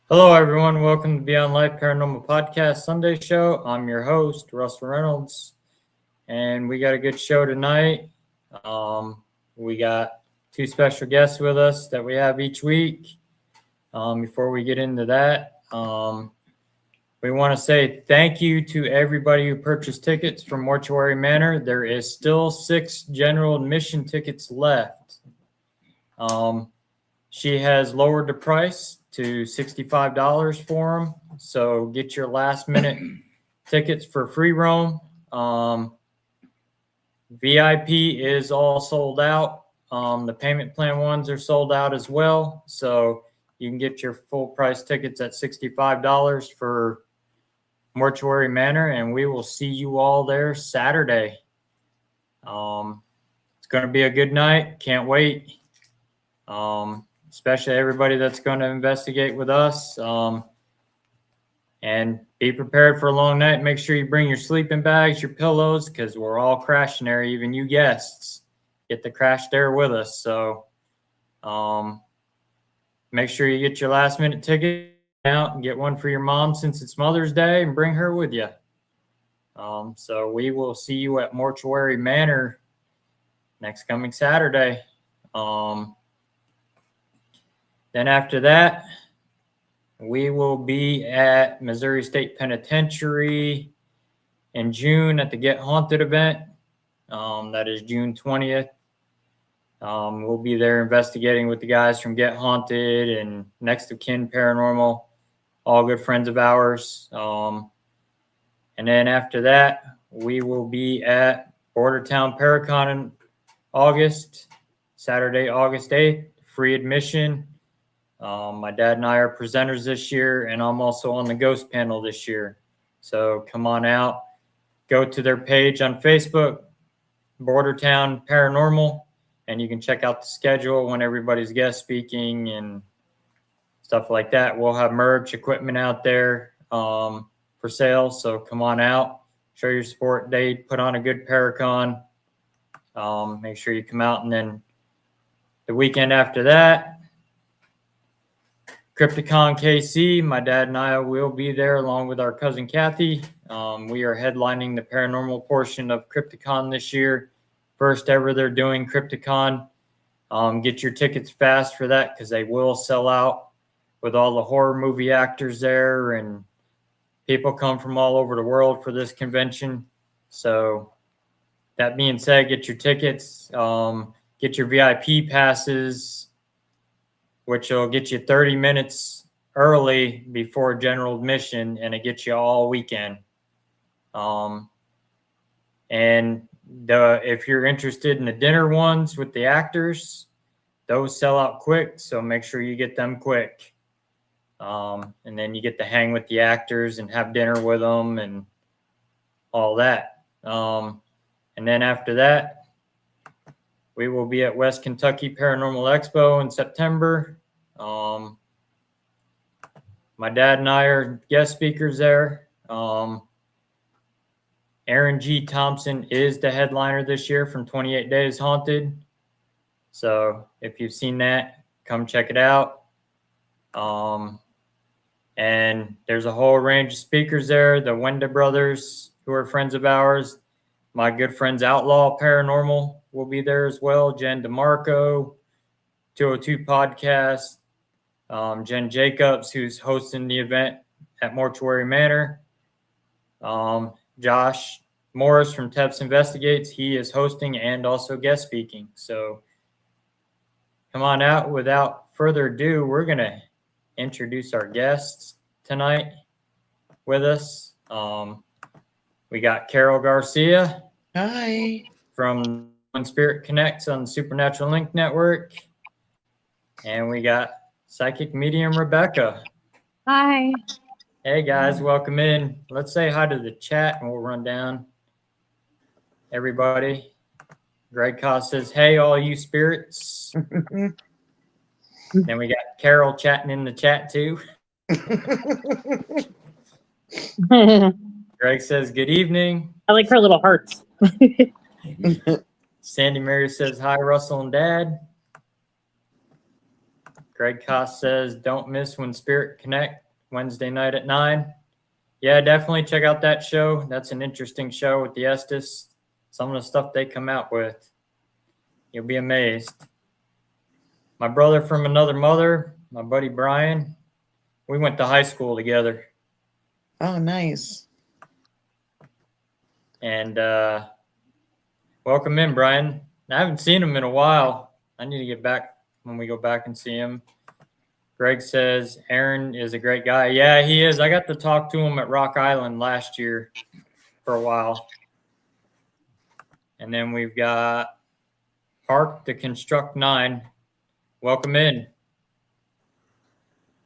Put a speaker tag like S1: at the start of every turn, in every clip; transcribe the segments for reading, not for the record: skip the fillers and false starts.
S1: Hello, everyone. Welcome to Beyond Life Paranormal Podcast Sunday Show. I'm your host, Russell Reynolds, and we got a good show tonight. We got two special guests with us that we have each week. Before we get into that, we want to say thank you to everybody who purchased tickets from Mortuary Manor. There is still 6 general admission tickets left. She has lowered the price to $65 for them. So get your last minute tickets for free roam. VIP is all sold out. The payment plan ones are sold out as well. So you can get your full price tickets at $65 for Mortuary Manor, and we will see you all there Saturday. It's going to be a good night. Can't wait. Especially everybody that's going to investigate with us. And be prepared for a long night. Make sure you bring your sleeping bags, your pillows, because we're all crashing there, even you guests. Get to crash there with us. So make sure you get your last minute ticket out and get one for your mom since it's Mother's Day and bring her with you. So we will see you at Mortuary Manor next coming Saturday. Then after that, we will be at Missouri State Penitentiary in June at the Get Haunted event. That is June 20th. We'll be there investigating with the guys from Get Haunted and Next of Kin Paranormal, all good friends of ours. And then after that, we will be at Bordertown Paracon in August, Saturday, August 8th, free admission. My dad and I are presenters this year, and I'm also on the ghost panel this year. So come on out, go to their page on Facebook, Bordertown Paranormal, and you can check out the schedule when everybody's guest speaking and stuff like that. We'll have merch equipment out there for sale. So come on out, show your support. They put on a good Paracon. Make sure you come out. And then the weekend after that, Crypticon KC, my dad and I will be there along with our cousin Kathy. We are headlining the paranormal portion of Crypticon this year. First ever they're doing Crypticon. Get your tickets fast for that because they will sell out with all the horror movie actors there, and people come from all over the world for this convention. So that being said, get your tickets, get your VIP passes, which will get you 30 minutes early before general admission, and it gets you all weekend. And if you're interested in the dinner ones with the actors, those sell out quick, so make sure you get them quick. And then you get to hang with the actors and have dinner with them and all that. And then after that, we will be at West Kentucky Paranormal Expo in September. My dad and I are guest speakers there. Aaron G. Thompson is the headliner this year from 28 Days Haunted. So if you've seen that, come check it out. And there's a whole range of speakers there. The Wenda brothers, who are friends of ours. My good friends Outlaw Paranormal will be there as well. Jen DeMarco, 202 Podcast. Jen Jacobs, who's hosting the event at Mortuary Manor. Josh Morris from Teps Investigates. He is hosting and also guest speaking. So come on out. Without further ado, we're going to introduce our guests tonight with us. We got Carol Garcia.
S2: Hi.
S1: From When Spirit Connects on the Supernatural Link Network. And we got Psychic Medium Rebecca.
S3: Hi.
S1: Hey guys, welcome in. Let's say hi to the chat and we'll run down everybody. Greg Koss says, hey, all you spirits. Then we got Carol chatting in the chat too. Greg says, good evening.
S3: I like her little hearts.
S1: Sandy Mary says, hi, Russell and Dad. Greg Koss says, don't miss When Spirit Connect, Wednesday night at 9. Yeah, definitely check out that show. That's an interesting show with the Estes. Some of the stuff they come out with, you'll be amazed. My brother from another mother, my buddy Brian, we went to high school together.
S2: Oh, nice.
S1: And welcome in, Brian. I haven't seen him in a while. I need to get back when we go back and see him. Greg says Aaron is a great guy. Yeah, he is. I got to talk to him at Rock Island last year for a while. And then we've got Park to Construct 9. Welcome in.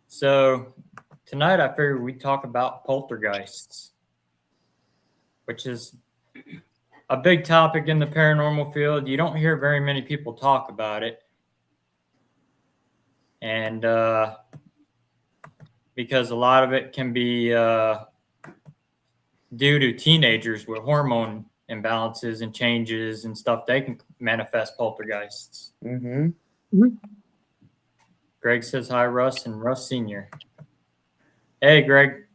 S1: So tonight I figured we'd talk about poltergeists, which is a big topic in the paranormal field. You don't hear very many people talk about it. And because a lot of it can be due to teenagers with hormone imbalances and changes and stuff, they can manifest poltergeists.
S2: Mm-hmm.
S1: Greg says hi, Russ, and Russ Sr. Hey, Greg.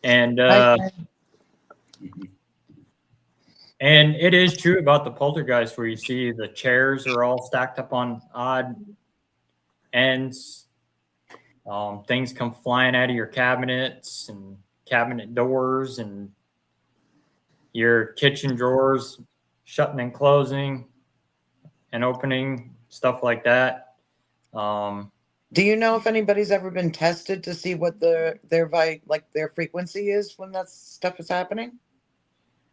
S1: And and it is true about the poltergeist where you see the chairs are all stacked up on odd ends. Things come flying out of your cabinets and cabinet doors and your kitchen drawers shutting and closing and opening, stuff like that.
S2: Do you know if anybody's ever been tested to see what their frequency is when that stuff is happening?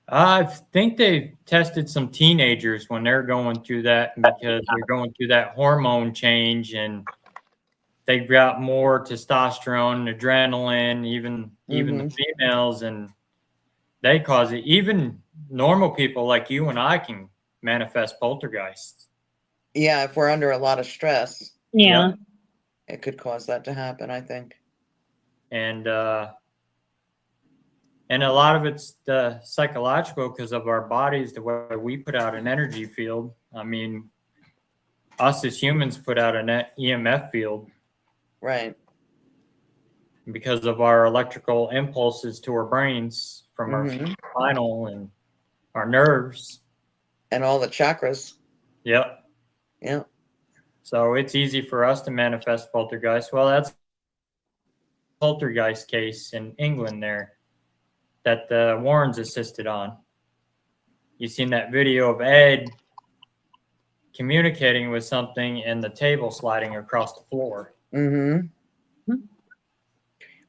S1: I think they've tested some teenagers when they're going through that because they're going through that hormone change and they've got more testosterone, adrenaline, even the females, and they cause it. Even normal people like you and I can manifest poltergeists.
S2: Yeah, if we're under a lot of stress,
S3: Yeah.
S2: it could cause that to happen, I think.
S1: And a lot of it's the psychological because of our bodies, the way we put out an energy field. I mean, us as humans put out an EMF field.
S2: Right.
S1: Because of our electrical impulses to our brains from our spinal and our nerves.
S2: And all the chakras.
S1: Yep.
S2: Yeah.
S1: So it's easy for us to manifest poltergeist. Well, that's a poltergeist case in England there that the Warrens assisted on. You seen that video of Ed communicating with something and the table sliding across the floor.
S2: Mm-hmm.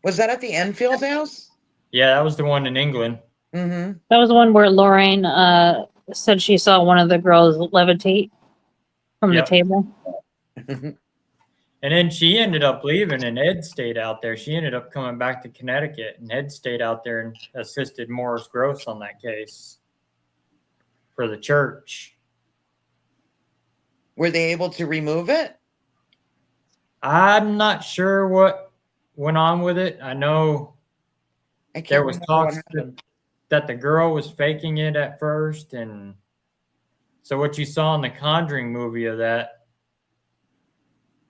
S2: Was that at the Enfield house?
S1: Yeah, that was the one in England.
S2: Mm-hmm.
S3: That was the one where Lorraine said she saw one of the girls levitate from the table.
S1: And then she ended up leaving and Ed stayed out there. She ended up coming back to Connecticut and Ed stayed out there and assisted Morris Gross on that case for the church.
S2: Were they able to remove it?
S1: I'm not sure what went on with it. I know there was talks that the girl was faking it at first. And so what you saw in the Conjuring movie of that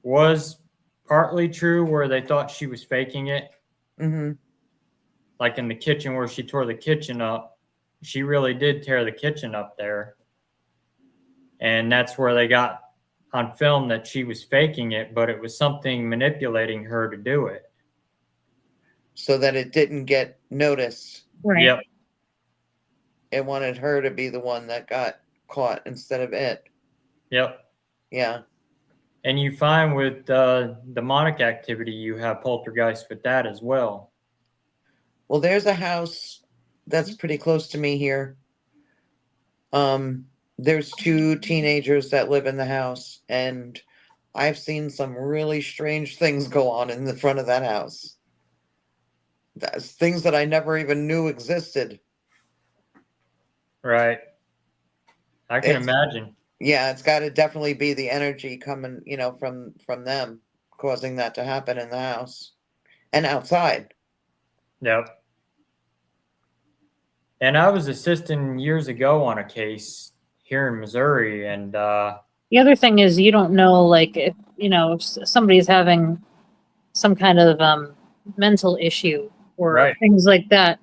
S1: was partly true where they thought she was faking it.
S2: Mm-hmm.
S1: Like in the kitchen where she tore the kitchen up. She really did tear the kitchen up there. And that's where they got on film that she was faking it, but it was something manipulating her to do it.
S2: So that it didn't get noticed.
S3: Right.
S1: Yep.
S2: It wanted her to be the one that got caught instead of it.
S1: Yep.
S2: Yeah.
S1: And you find with demonic activity, you have poltergeist with that as well.
S2: Well, there's a house that's pretty close to me here. There's 2 teenagers that live in the house, and I've seen some really strange things go on in the front of that house. That's things that I never even knew existed.
S1: Right. I can imagine.
S2: Yeah, it's got to definitely be the energy coming, from them causing that to happen in the house and outside.
S1: Yep. And I was assisting years ago on a case here in Missouri, and
S3: The other thing is you don't know, like, if, if somebody's having some kind of mental issue or
S1: Right.
S3: things like that,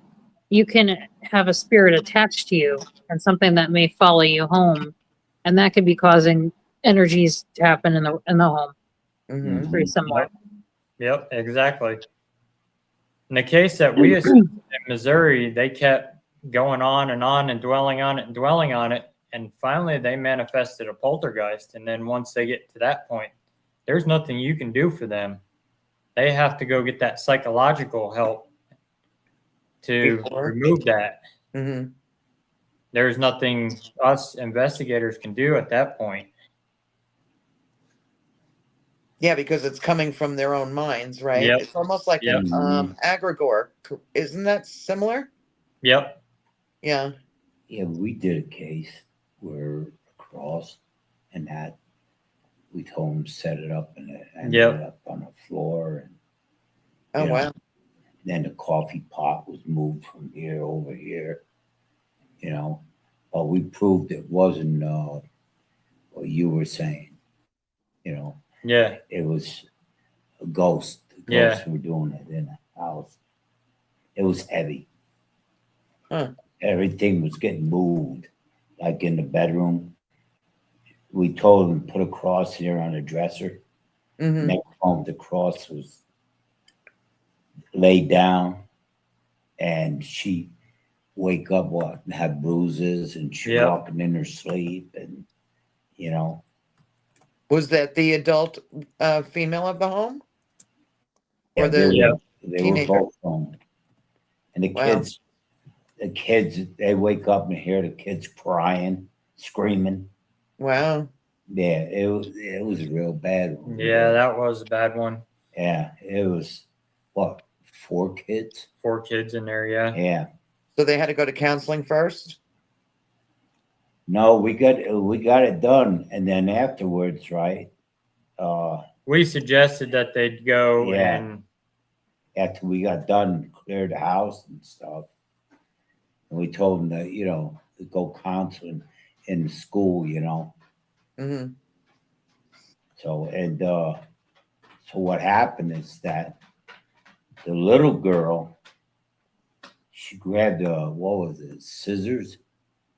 S3: you can have a spirit attached to you and something that may follow you home, and that could be causing energies to happen in the home.
S2: Mhm.
S3: Pretty similar.
S1: Yep, exactly. In the case that we assessed in Missouri, they kept going on and dwelling on it and dwelling on it. And finally, they manifested a poltergeist. And then once they get to that point, there's nothing you can do for them. They have to go get that psychological help to
S2: Before?
S1: remove that.
S2: Mhm.
S1: There's nothing us investigators can do at that point.
S2: Yeah, because it's coming from their own minds, right?
S1: Yep.
S2: It's almost like
S1: Yep.
S2: an egregore. Isn't that similar?
S1: Yep.
S2: Yeah.
S4: Yeah, we did a case where across and that we told them to set it up and it ended
S1: Yep.
S4: up on the floor. And
S2: Oh,
S4: you know,
S2: wow.
S4: then the coffee pot was moved from here over here, but we proved it wasn't what you were saying.
S1: Yeah.
S4: It was a ghost. The
S1: Yeah.
S4: ghosts were doing it in the house. It was heavy.
S2: Huh.
S4: Everything was getting moved, like in the bedroom. We told them put a cross here on the dresser.
S2: Hmm.
S4: Next moment, the cross was laid down, and she wake up, and have bruises, and she
S1: Yep.
S4: walking in her sleep, and
S2: Was that the adult female of the home? Or
S4: yeah,
S2: the
S1: Yeah.
S4: they were
S2: teenager?
S4: both home. And the
S2: Wow.
S4: kids, they wake up and hear the kids crying, screaming.
S2: Wow.
S4: Yeah, it was a real bad one.
S1: Yeah, that was a bad one.
S4: Yeah, it was what, 4 kids?
S1: 4 kids in there. Yeah.
S4: Yeah.
S2: So they had to go to counseling first?
S4: No, we got it done, and then afterwards, right?
S1: We suggested that they'd go
S4: Yeah.
S1: and
S4: After we got done, clear the house and stuff, and we told them that to go counseling in the school,
S2: Hmm.
S4: So what happened is that the little girl, she grabbed what was it, scissors,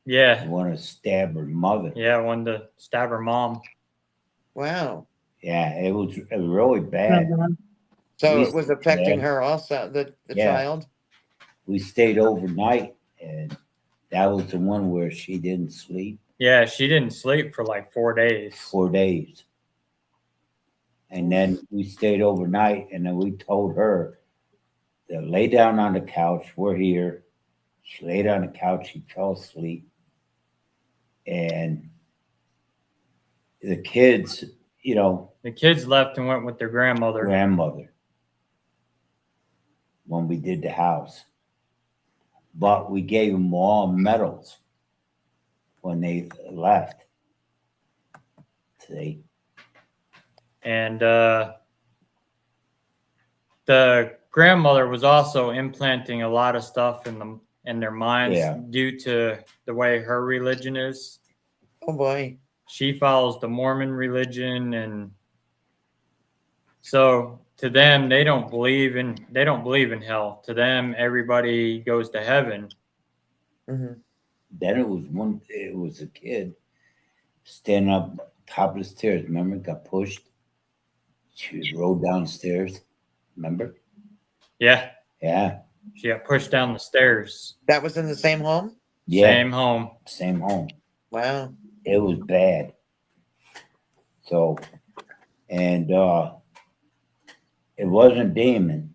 S1: yeah,
S4: and wanted to stab her mother.
S1: yeah, wanted to stab her mom.
S2: Wow.
S4: Yeah, it was really bad.
S2: So
S4: We
S2: it was affecting
S4: stayed-
S2: her also, the
S4: Yeah.
S2: child?
S4: We stayed overnight, and that was the one where she didn't sleep
S1: Yeah, she didn't sleep for like 4 days.
S4: 4 days. And then we stayed overnight, and then we told her to lay down on the couch. We're here. She laid on the couch. She fell asleep. And the kids,
S1: The kids left and went with their grandmother.
S4: grandmother, when we did the house. But we gave them all medals when they left. See?
S1: And the grandmother was also implanting a lot of stuff in their minds
S4: Yeah.
S1: due to the way her religion is.
S2: Oh, boy.
S1: She follows the Mormon religion, and so to them they don't believe in hell. To them, everybody goes to heaven.
S2: Hmm.
S4: Then it was a kid standing up top of the stairs. Remember, got pushed. She rode downstairs. Remember?
S1: Yeah,
S4: Yeah.
S1: she got pushed down the stairs.
S2: That was in the same home?
S4: Yeah.
S1: Same home.
S4: Same home.
S2: Wow.
S4: It was bad. So, and it wasn't a demon.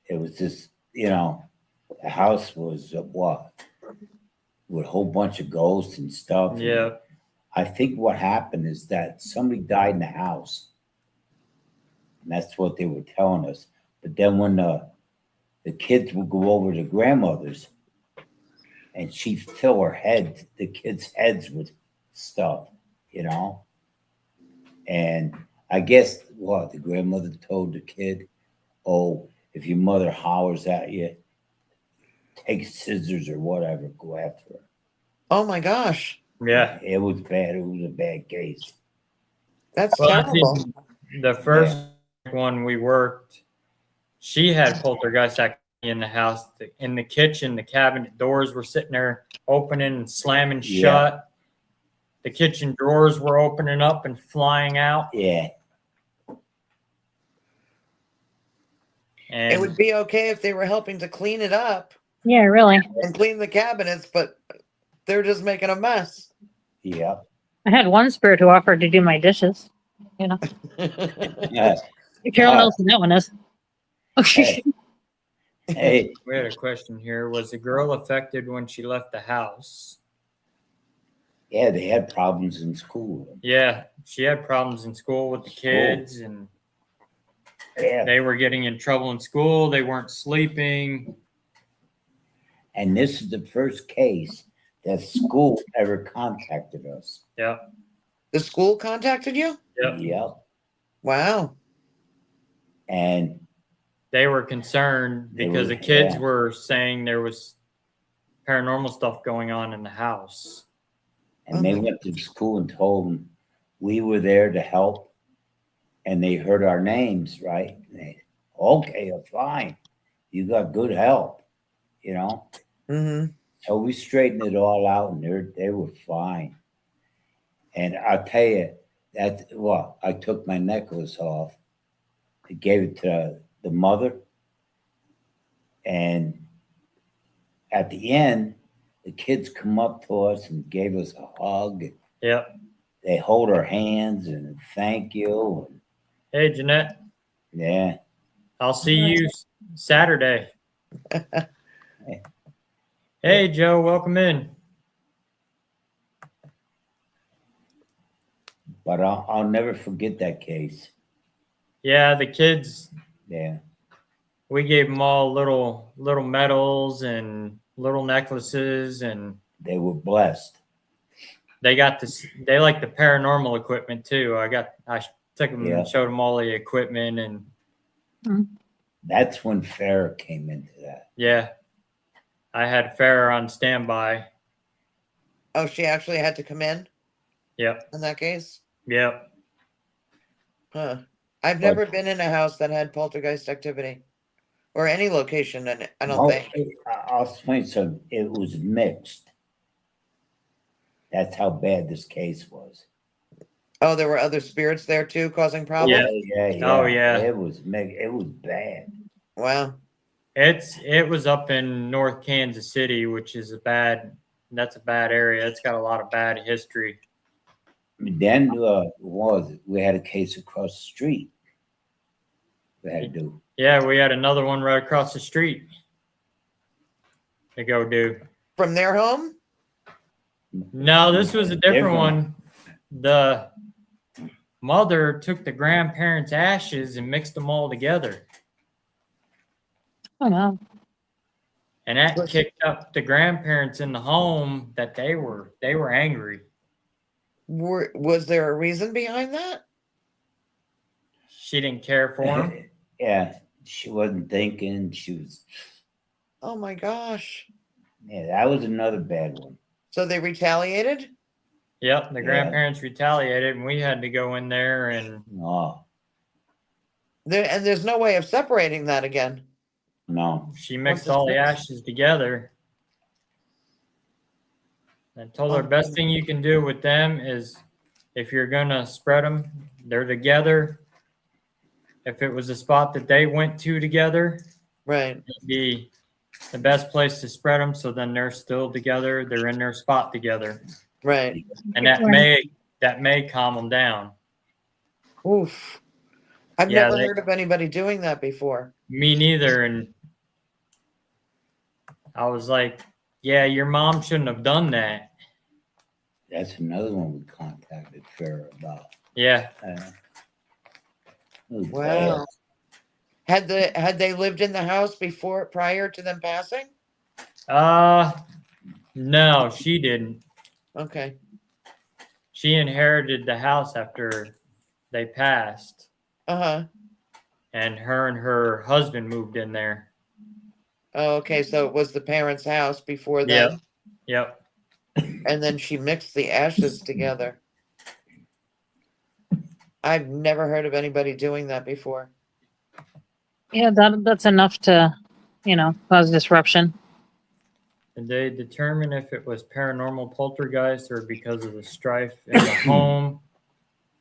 S4: It was just, the house was what? With a whole bunch of ghosts and stuff.
S1: Yeah.
S4: I think what happened is that somebody died in the house. And that's what they were telling us. But then when the kids would go over to grandmother's, and she'd fill the kids' heads with stuff, And I guess what the grandmother told the kid, oh, if your mother hollers at you, take scissors or whatever, go after her.
S2: Oh, my gosh.
S1: Yeah.
S4: It was bad. It was a bad case.
S2: That's
S1: Well, I
S2: terrible.
S1: think the first one we worked, she had poltergeist activity in the house. In the kitchen, the cabinet doors were sitting there opening and slamming
S4: Yeah.
S1: shut. The kitchen drawers were opening up and flying out.
S4: Yeah.
S2: It
S1: And
S2: would be okay if they were helping to clean it up
S3: Yeah, really.
S2: and clean the cabinets, but they're just making a mess.
S4: Yeah.
S3: I had one spirit who offered to do my dishes. You know,
S4: Yeah.
S3: Carol
S4: Ah.
S3: knows who that one is.
S4: Hey. Hey.
S1: we had a question here. Was the girl affected when she left the house?
S4: Yeah, they had problems in school.
S1: Yeah, she had problems in school with the kids, and
S4: Yeah.
S1: they were getting in trouble in school. They weren't sleeping.
S4: And this is the first case that school ever contacted us.
S1: Yeah,
S2: The school contacted you?
S1: Yep.
S4: Yep.
S2: Wow.
S4: And
S1: they were concerned
S4: They
S1: because
S4: were-
S1: the kids
S4: yeah.
S1: were saying there was paranormal stuff going on in the house.
S4: they went to the school and told them we were there to help. And they heard our names, right? And they, okay, fine. You got good help, you know?
S2: Mm-hmm.
S4: So we straightened it all out and they were fine. And I'll tell you, I took my necklace off, I gave it to the mother. And at the end, the kids come up to us and gave us a hug.
S1: Yep.
S4: They hold our hands and thank you. And
S1: Hey, Jeanette,
S4: yeah.
S1: I'll see you Saturday. Hey, Joe, welcome in.
S4: But I'll never forget that case.
S1: Yeah, the kids,
S4: Yeah.
S1: we gave them all little medals and little necklaces, and
S4: They were blessed.
S1: they got this. They like the paranormal equipment too. I took them
S4: Yeah.
S1: and showed them all the equipment, and
S4: That's when Farrah came into that.
S1: yeah, I had Farrah on standby.
S2: Oh, she actually had to come in
S1: Yep,
S2: in that case?
S1: yep.
S2: Huh. I've never been in a house that had poltergeist activity or any location in it, I don't think.
S4: I'll explain something. It was mixed. That's how bad this case was.
S2: Oh, there were other spirits there too causing problems?
S4: Yeah.
S1: Oh, yeah.
S4: It was mixed. It was bad.
S2: Wow.
S1: It was up in North Kansas City, which is that's a bad area. It's got a lot of bad history.
S4: Then we had a case across the street. We had to do.
S1: Yeah, we had another one right across the street to go do.
S2: From their home?
S1: No, this was a different
S4: Different.
S1: one. The mother took the grandparents' ashes and mixed them all together.
S3: Oh no.
S1: And that kicked up the grandparents in the home that they were angry.
S2: Was there a reason behind that?
S1: She didn't care for them.
S4: Yeah, she wasn't thinking. She was.
S2: Oh my gosh.
S4: Yeah, that was another bad one.
S2: So they retaliated?
S1: Yep, the
S4: Yeah.
S1: grandparents retaliated, and we had to go in there and
S4: Oh
S2: And there's no way of separating that again.
S4: no.
S1: she mixed
S2: What's
S1: all the
S2: this?
S1: ashes together. And told her
S2: Oh.
S1: best thing you can do with them is if you're gonna spread them, they're together. If it was a spot that they went to together,
S2: Right.
S1: it'd be the best place to spread them. So then they're still together. They're in their spot together,
S2: Right.
S1: and that may calm them down.
S2: Oof. I've
S1: Yeah,
S2: never heard of anybody doing that before.
S1: Me neither. And I was like, yeah, your mom shouldn't have done that.
S4: That's another one we contacted Farrah about.
S1: Yeah.
S4: It was
S2: Wow. Had they lived in the house prior to them passing?
S1: No, she didn't.
S2: Okay.
S1: She inherited the house after they passed,
S2: Uh-huh.
S1: and her husband moved in there.
S2: Oh, okay, so it was the parents' house before them,
S1: Yep.
S2: and then she mixed the ashes together. I've never heard of anybody doing that before.
S3: Yeah, that's enough to, cause disruption.
S1: Did they determine if it was paranormal poltergeist or because of the strife in the home?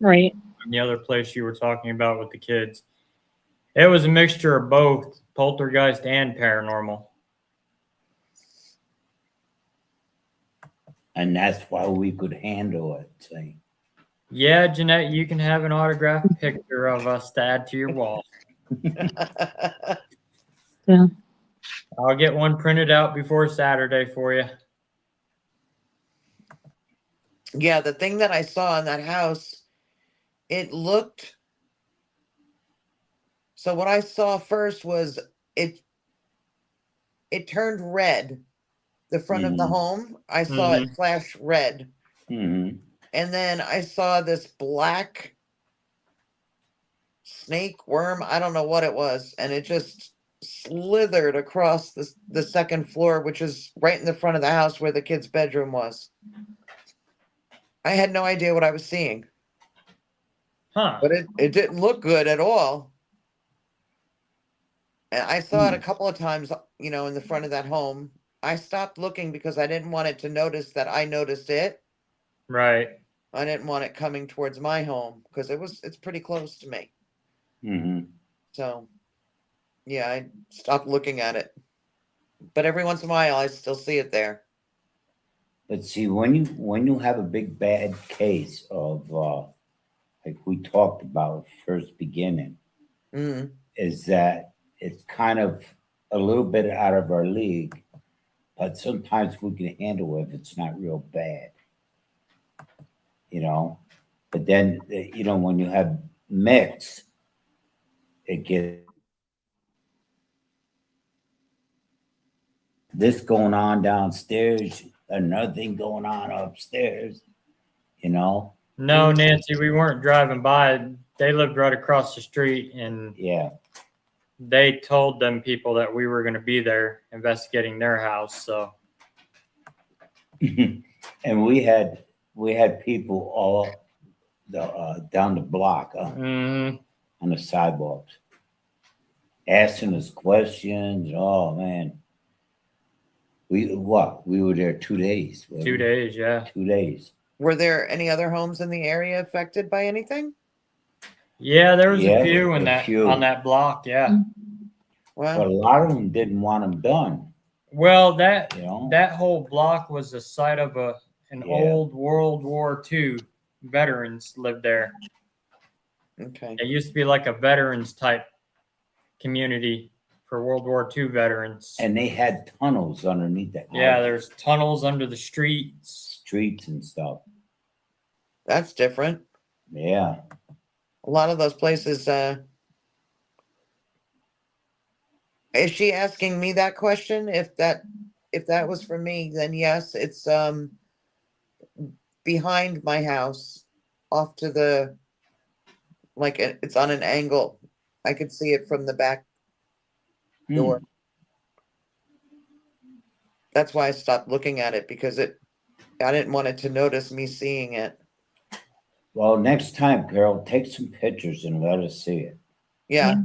S3: Right.
S1: And the other place you were talking about with the kids. It was a mixture of both poltergeist and paranormal.
S4: And that's why we could handle it. See?
S1: Yeah, Jeanette, you can have an autographed picture of us to add to your wall.
S3: Yeah.
S1: I'll get one printed out before Saturday for you.
S2: Yeah, the thing that I saw in that house, it looked. So what I saw first was it turned red. The front of the home, I saw it flash red.
S4: Mm-hmm.
S2: And then I saw this black snake worm. I don't know what it was. And it just slithered across the second floor, which is right in the front of the house where the kid's bedroom was. I had no idea what I was seeing.
S1: Huh.
S2: But it didn't look good at all. And I saw it a couple of times, in the front of that home. I stopped looking because I didn't want it to notice that I noticed it.
S1: Right.
S2: I didn't want it coming towards my home because it's pretty close to me.
S4: Mm-hmm.
S2: So, yeah, I stopped looking at it. But every once in a while, I still see it there.
S4: But see, when you have a big bad case of like we talked about first beginning,
S2: Mm.
S4: is that it's kind of a little bit out of our league, but sometimes we can handle it if it's not real bad, But then, when you have mix, it gets this going on downstairs, another thing going on upstairs,
S1: No, Nancy, we weren't driving by. They lived right across the street, and
S4: Yeah.
S1: they told them people that we were going to be there investigating their house. So,
S4: And we had people all down the block on the sidewalks asking us questions. Oh man, we were there 2 days.
S1: 2 days, yeah.
S4: 2 days.
S2: Were there any other homes in the area affected by anything?
S1: Yeah, there was
S4: Yeah,
S1: a few in
S4: a few.
S1: on that block, yeah.
S2: Wow.
S4: But a lot of them didn't want them done.
S1: Well, that whole block was the site of an old World War II veterans lived there.
S2: Okay.
S1: It used to be like a veterans type community for World War II veterans.
S4: And they had tunnels underneath that.
S1: Yeah, there's tunnels under the streets
S4: and stuff.
S2: That's different.
S4: Yeah.
S2: A lot of those places, is she asking me that question? If that was for me, then yes, it's behind my house, off to the, like it's on an angle. I could see it from the back door. That's why I stopped looking at it, because I didn't want it to notice me seeing it.
S4: Well, next time, Carol, take some pictures and let us see it.
S2: Yeah.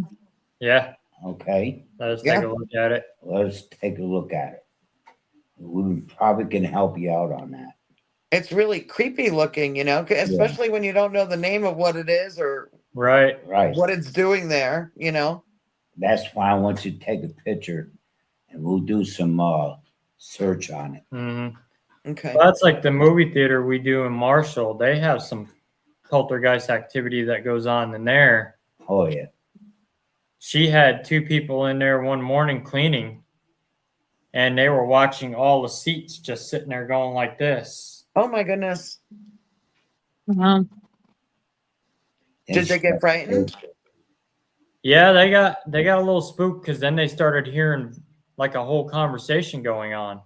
S1: Yeah.
S4: Okay.
S1: Let us take a look at it.
S4: Let us take a look at it. We probably can help you out on that.
S2: It's really creepy looking, especially when you don't know the name of what it is or
S1: right
S2: what it's doing there,
S4: That's why I want you to take a picture and we'll do some search on it.
S1: Mm-hmm.
S2: Okay.
S1: Well, that's like the movie theater we do in Marshall. They have some poltergeist activity that goes on in there.
S4: Oh, yeah.
S1: She had 2 people in there one morning cleaning, and they were watching all the seats just sitting there going like this.
S2: Oh, my goodness.
S3: Wow.
S2: Did they get frightened?
S1: Yeah, they got a little spooked because then they started hearing like a whole conversation going on.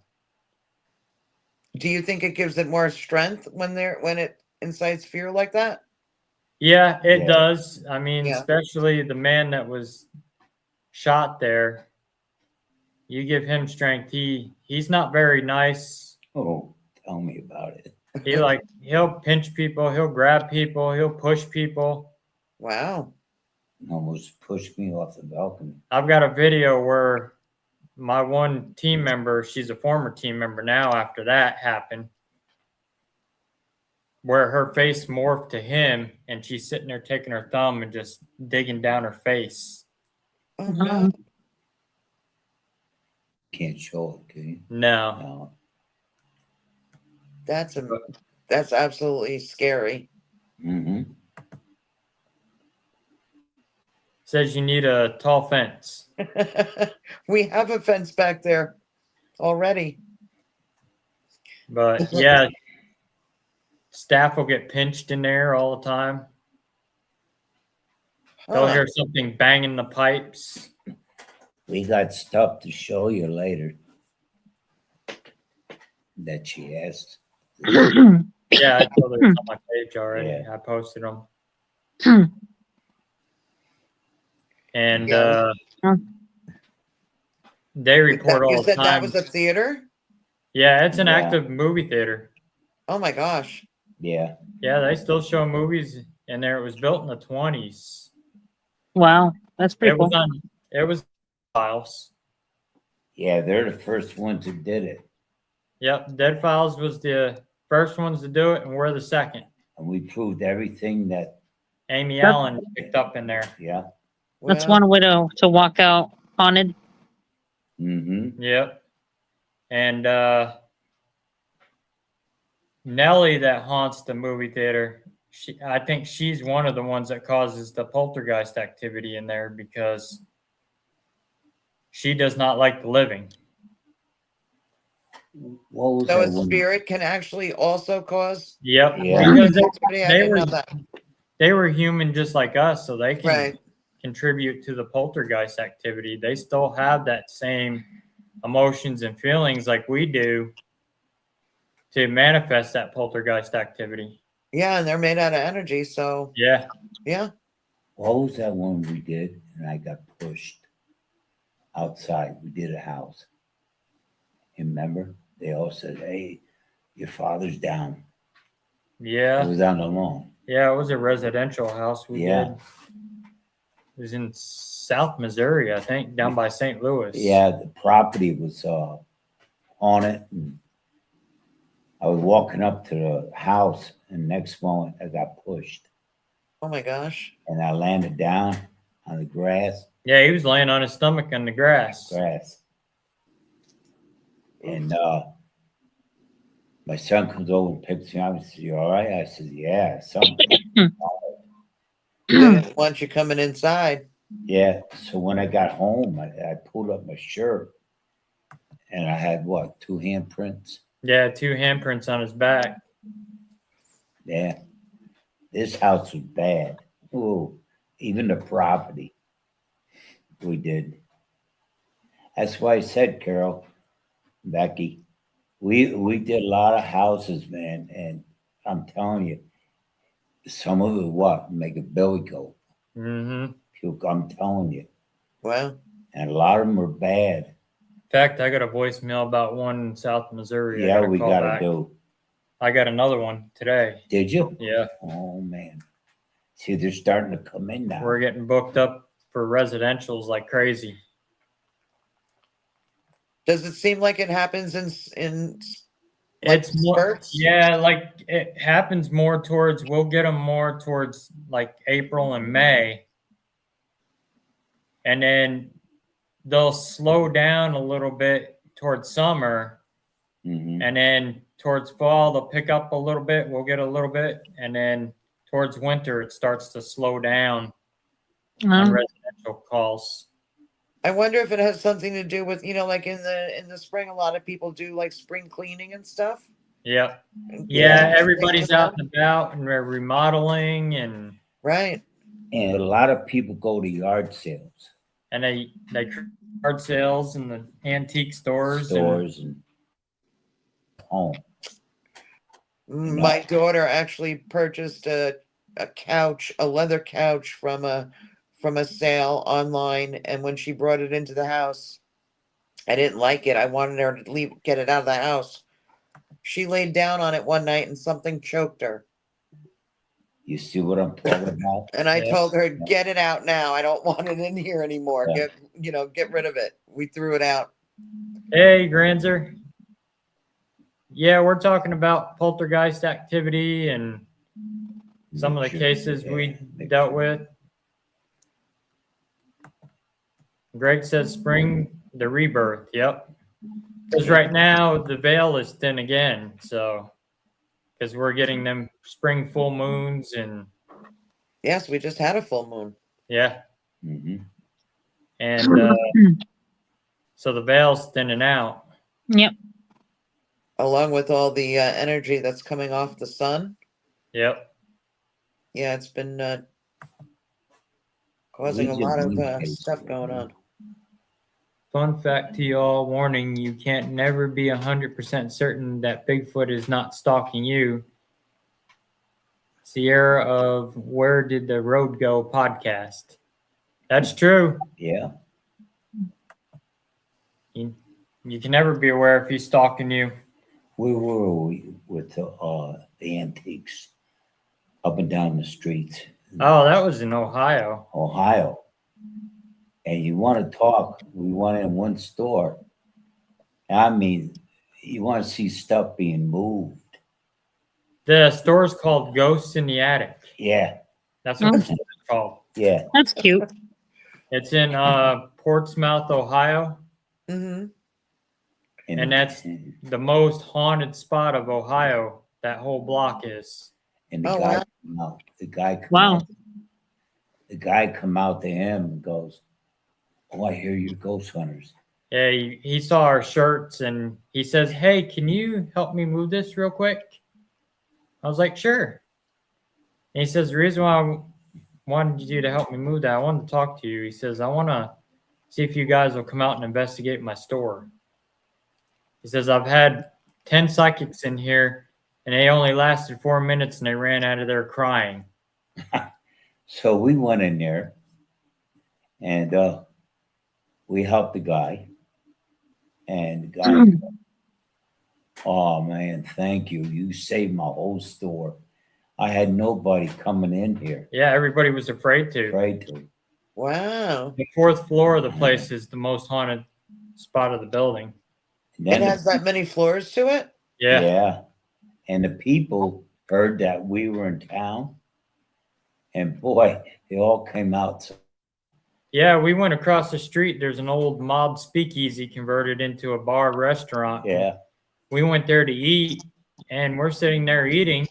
S2: Do you think it gives it more strength when it incites fear like that?
S1: Yeah, it does. I mean,
S2: Yeah.
S1: especially the man that was shot there. You give him strength. He's not very nice.
S4: Oh, tell me about it.
S1: He'll pinch people, he'll grab people, he'll push people.
S2: Wow.
S4: Almost pushed me off the balcony.
S1: I've got a video where my one team member, she's a former team member now after that happened, where her face morphed to him and she's sitting there taking her thumb and just digging down her face.
S2: Oh no.
S4: Can't show it, can you?
S1: No.
S4: No.
S2: That's absolutely scary.
S4: Mm-hmm.
S1: Says you need a tall fence.
S2: We have a fence back there already.
S1: But yeah, staff will get pinched in there all the time. They'll
S2: Huh.
S1: hear something banging the pipes.
S4: We got stuff to show you later that she asked.
S1: Yeah, I told her it's on my page already.
S4: Yeah.
S1: I posted them. And
S2: Yeah.
S1: they report
S2: You
S1: all the
S2: said that
S1: time.
S2: was a theater?
S1: Yeah, it's an
S4: Yeah.
S1: active movie theater.
S2: Oh my gosh.
S4: Yeah.
S1: Yeah, they still show movies in there. It was built in the 20s.
S3: Wow, that's pretty
S1: It
S3: cool.
S1: was on. It was Files.
S4: Yeah, they're the first ones that did it.
S1: Yep, Dead Files was the first ones to do it, and we're the second.
S4: And we proved everything that,
S1: Amy
S3: Yep.
S1: Allen picked up in there.
S4: yeah.
S3: That's
S2: Well,
S3: one widow to walk out haunted.
S4: Mm-hmm.
S1: Yep. And Nellie that haunts the movie theater, I think she's one of the ones that causes the poltergeist activity in there because she does not like the living.
S4: What was
S2: so
S4: that
S2: a
S4: one?
S2: spirit can actually also cause.
S1: Yep.
S4: Yeah.
S1: Because
S2: I
S1: they
S2: didn't
S1: were
S2: know that.
S1: they were human just like us, so they can
S2: Right.
S1: contribute to the poltergeist activity. They still have that same emotions and feelings like we do to manifest that poltergeist activity.
S2: Yeah, and they're made out of energy, so
S1: Yeah.
S2: yeah.
S4: What was that one we did? And I got pushed outside. We did a house. You remember? They all said, "Hey, your father's down." It
S1: Yeah.
S4: was on the lawn.
S1: Yeah, it was a residential house we
S4: Yeah.
S1: did. It was in South Missouri, I think, down by St. Louis.
S4: Yeah, the property was on it. And I was walking up to the house, and next moment I got pushed,
S2: Oh my gosh.
S4: and I landed down on the grass.
S1: Yeah, he was laying on his stomach on the grass.
S4: And my son comes over and picks me up and says, "You all right?" I said, "Yeah, something."
S2: They didn't want you coming inside.
S4: Yeah. So when I got home, I pulled up my shirt, and I had what, 2 handprints?
S1: Yeah, 2 handprints on his back.
S4: Yeah. This house was bad. Ooh, even the property we did. That's why I said, Carol, Becky, we did a lot of houses, man, and I'm telling you, some of it what make a belly go.
S1: Mm-hmm.
S4: I'm telling you,
S2: Well,
S4: and a lot of them are bad.
S1: In fact, I got a voicemail about one in South Missouri.
S4: Yeah,
S1: I
S4: we
S1: call
S4: gotta
S1: back.
S4: do.
S1: I got another one today.
S4: Did you?
S1: Yeah,
S4: Oh man, see, they're starting to come in now.
S1: we're getting booked up for residentials like crazy.
S2: does it seem like it happens in like
S1: It's more,
S2: spurts?
S1: yeah, like it happens more towards, we'll get them more towards like April and May. And then they'll slow down a little bit towards summer.
S4: Mhm.
S1: And then towards fall, they'll pick up a little bit. We'll get a little bit. And then towards winter, it starts to slow down on residential calls.
S2: I wonder if it has something to do with, like in the spring, a lot of people do like spring cleaning and stuff.
S1: Yep.
S2: And
S1: Yeah,
S2: cleaning
S1: everybody's
S2: stuff.
S1: out and about and they're remodeling and
S2: Right.
S4: And a lot of people go to yard sales,
S1: they yard sales and the antique stores.
S4: and home.
S2: My daughter actually purchased a couch, a leather couch from a sale online, and when she brought it into the house, I didn't like it. I wanted her to get it out of the house. She laid down on it one night and something choked her.
S4: You see what I'm talking about?
S2: And I
S1: Yeah.
S2: told her, get it out now. I don't want it in here anymore.
S4: Yeah.
S2: Get rid of it. We threw it out.
S1: Hey, Granzer. Yeah, we're talking about poltergeist activity and some of the cases we dealt with. Greg says spring, the rebirth. Yep. Because right now the veil is thin again. So, because we're getting them spring full moons and
S2: Yes, we just had a full moon.
S1: yeah.
S4: Mm-hmm.
S1: And so the veil's thinning out.
S3: Yep.
S2: Along with all the energy that's coming off the sun.
S1: Yep.
S2: Yeah, it's been causing a lot of stuff going on.
S1: Fun fact to y'all, warning, you can't never be 100% certain that Bigfoot is not stalking you. Sierra of Where Did the Road Go podcast. That's true.
S4: Yeah.
S1: You can never be aware if he's stalking you.
S4: Where were we with the antiques up and down the streets?
S1: Oh, that was in Ohio.
S4: Ohio. And you want to talk, we went in one store. I mean, you want to see stuff being moved.
S1: The store's called Ghosts in the Attic.
S4: Yeah,
S1: That's what it's called.
S4: yeah.
S3: That's cute.
S1: It's in Portsmouth, Ohio.
S2: Mm-hmm.
S1: And that's the most haunted spot of Ohio. That whole block is.
S4: And the
S2: Oh,
S4: guy,
S2: wow.
S4: come out, the guy, come
S3: Wow.
S4: out, the guy come out to him and goes, "Oh, I hear you're ghost hunters."
S1: Yeah, he saw our shirts and he says, "Hey, can you help me move this real quick?" I was like, "Sure." And he says, "The reason why I wanted you to help me move that, I wanted to talk to you." He says, "I want to see if you guys will come out and investigate my store." He says, "I've had 10 psychics in here and they only lasted 4 minutes and they ran out of there crying."
S4: So we went in there and we helped the guy. And the guy, "Oh man, thank you. You saved my whole store. I had nobody coming in here.
S1: Yeah, everybody was afraid to.
S4: Afraid to."
S2: Wow.
S1: The 4th floor of the place is the most haunted spot of the building.
S4: And
S2: It
S4: then
S2: has that many floors to it?
S1: Yeah.
S4: yeah. And the people heard that we were in town. And boy, they all came out.
S1: Yeah, we went across the street. There's an old mob speakeasy converted into a bar restaurant.
S4: Yeah.
S1: We went there to eat and we're sitting there eating.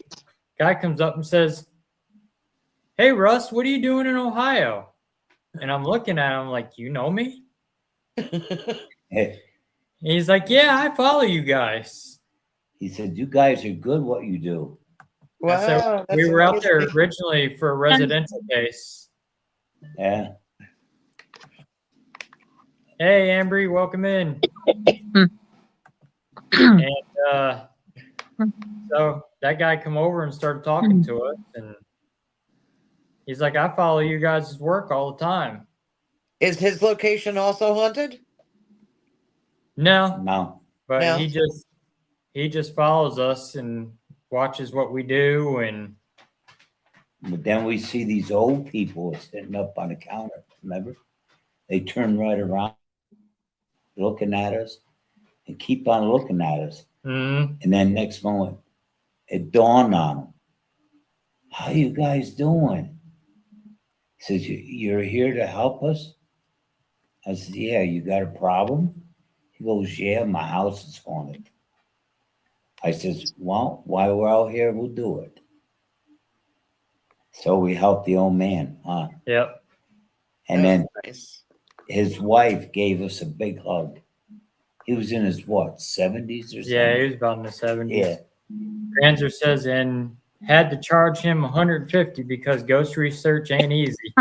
S1: Guy comes up and says, "Hey, Russ, what are you doing in Ohio?" And I'm looking at him like, "You know me?"
S4: Hey,
S1: And he's like, "Yeah, I follow you guys."
S4: he said, "You guys are good what you do."
S1: I said,
S2: Wow.
S1: we were out there
S2: amazing.
S1: originally for a residential case.
S4: Yeah.
S1: Hey, Ambry, welcome in. And so that guy come over and started talking to us, and he's like, "I follow you guys' work all the time."
S2: Is his location also haunted?
S1: No,
S4: No.
S1: but
S2: No.
S1: he just follows us and watches what we do, and
S4: But then we see these old people sitting up on the counter. Remember? They turn right around, looking at us, and keep on looking at us.
S1: mm,
S4: And then next moment, it dawned on them. "How you guys doing?" He says, "You're here to help us?" I said, "Yeah, you got a problem?" He goes, "Yeah, my house is haunted." I says, "Well, while we're out here, we'll do it." So we helped the old man, huh?
S1: yep.
S4: And
S2: That
S4: then
S2: was nice.
S4: his wife gave us a big hug. He was in his what, 70s or something?
S1: Yeah, he was about in the 70s.
S4: Yeah.
S1: Granzer says, and had to charge him $150 because ghost research ain't easy.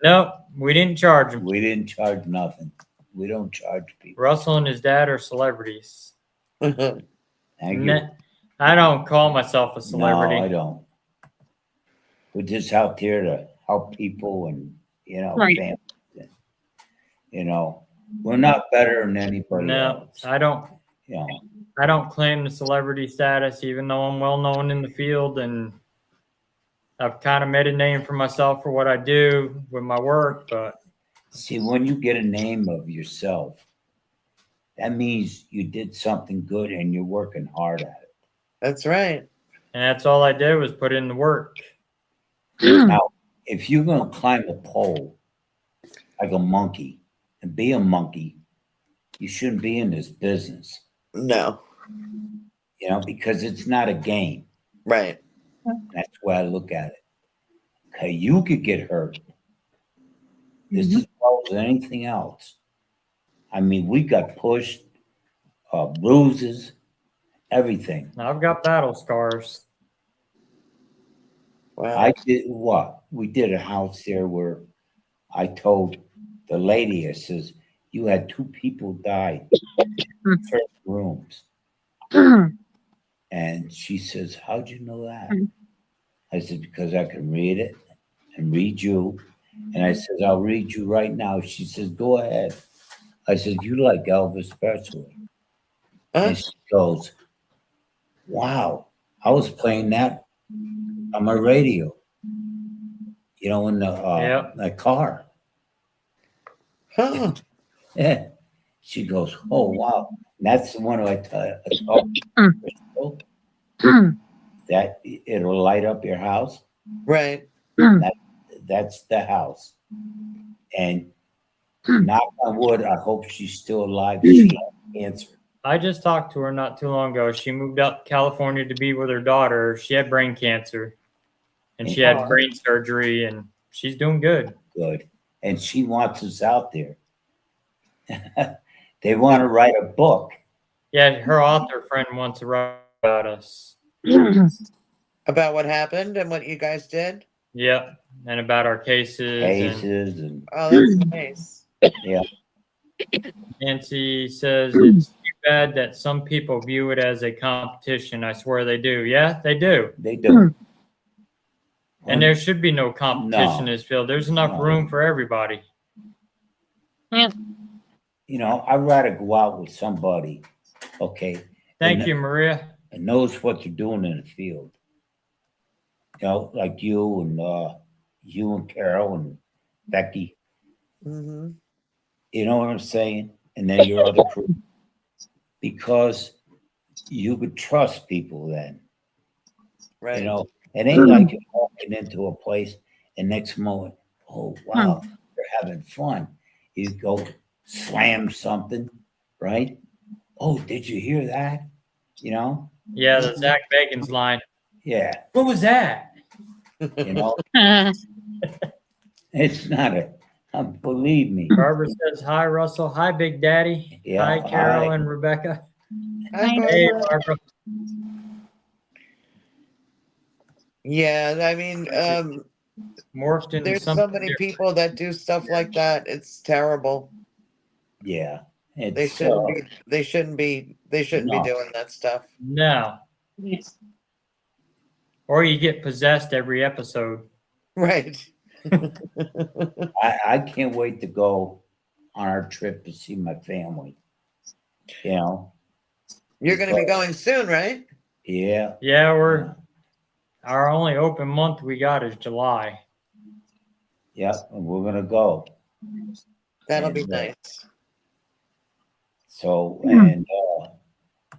S1: Nope, we didn't charge him.
S4: We didn't charge nothing. We don't charge people.
S1: Russell and his dad are celebrities.
S4: Thank you.
S1: I don't call myself a celebrity.
S4: No, I don't. We're just out here to help people and,
S3: Right.
S4: families. We're not better than anybody
S1: No,
S4: else.
S1: I don't.
S4: You know,
S1: I don't claim the celebrity status, even though I'm well known in the field, and I've kind of made a name for myself for what I do with my work. But
S4: See, when you get a name of yourself, that means you did something good and you're working hard at it.
S2: That's right.
S1: and that's all I did was put in the work.
S4: Now, if you're going to climb a pole like a monkey and be a monkey, you shouldn't be in this business,
S2: No.
S4: because it's not a game.
S2: Right.
S4: That's the way I look at it. Okay, you could get hurt. This is as well as anything else. I mean, we got pushed, bruises, everything.
S1: Now, I've got battle scars.
S2: Wow.
S4: I did what? We did a house there where I told the lady, I says, you had 2 people die in certain rooms. And she says, how'd you know that? I said, because I can read it and read you. And I said, I'll read you right now. She says, go ahead. I said, you like Elvis Presley?
S2: Huh?
S4: And she goes, wow, I was playing that on my radio, in the car.
S2: Huh.
S4: Yeah. She goes, oh, wow. And that's the one I tell you. That it'll light up your house.
S2: Right.
S4: That's the house. And knock on wood, I hope she's still alive. She had cancer.
S1: I just talked to her not too long ago. She moved up to California to be with her daughter. She had brain cancer, and she had brain surgery, and she's doing good.
S4: Good. And she wants us out there. They want to write a book.
S1: Yeah, her author friend wants to write about us.
S2: About what happened and what you guys did?
S1: Yep, and about our cases.
S4: And
S2: Oh, that's nice.
S4: yeah.
S1: Nancy says it's too bad that some people view it as a competition. I swear they do. Yeah, they do.
S4: They do.
S1: And there should be no competition
S4: No.
S1: in this field. There's enough
S4: No.
S1: room for everybody.
S4: I'd rather go out with somebody, okay,
S1: Thank you, Maria.
S4: and knows what they're doing in the field. Like you and Carol and Becky.
S2: Mm-hmm.
S4: You know what I'm saying? And then your other crew. Because you could trust people then.
S2: Right.
S4: It ain't like you're walking into a place and next moment, oh wow, they're having fun. You go slam something, right? Oh, did you hear that?
S1: Yeah, the Zach Bacon's line.
S4: Yeah.
S1: What was that?
S4: It's not believe me.
S1: Barbara says, hi, Russell. Hi, Big Daddy.
S4: Yeah,
S1: Hi, Carol
S4: hi.
S1: and Rebecca.
S2: Hi,
S1: Hey,
S2: Barbara.
S1: Barbara.
S2: Yeah, I mean,
S1: Morphed into
S2: there's so
S1: something
S2: many
S1: different.
S2: people that do stuff like that. It's terrible.
S4: Yeah.
S2: They
S4: It's
S2: shouldn't be
S4: No.
S2: doing that stuff.
S1: No. Or you get possessed every episode.
S2: Right.
S4: I can't wait to go on our trip to see my family.
S2: You're going to be going soon, right?
S4: Yeah.
S1: Yeah, our only open month we got is July.
S4: Yeah, and we're gonna go.
S2: That'll be
S4: And,
S2: nice.
S4: So and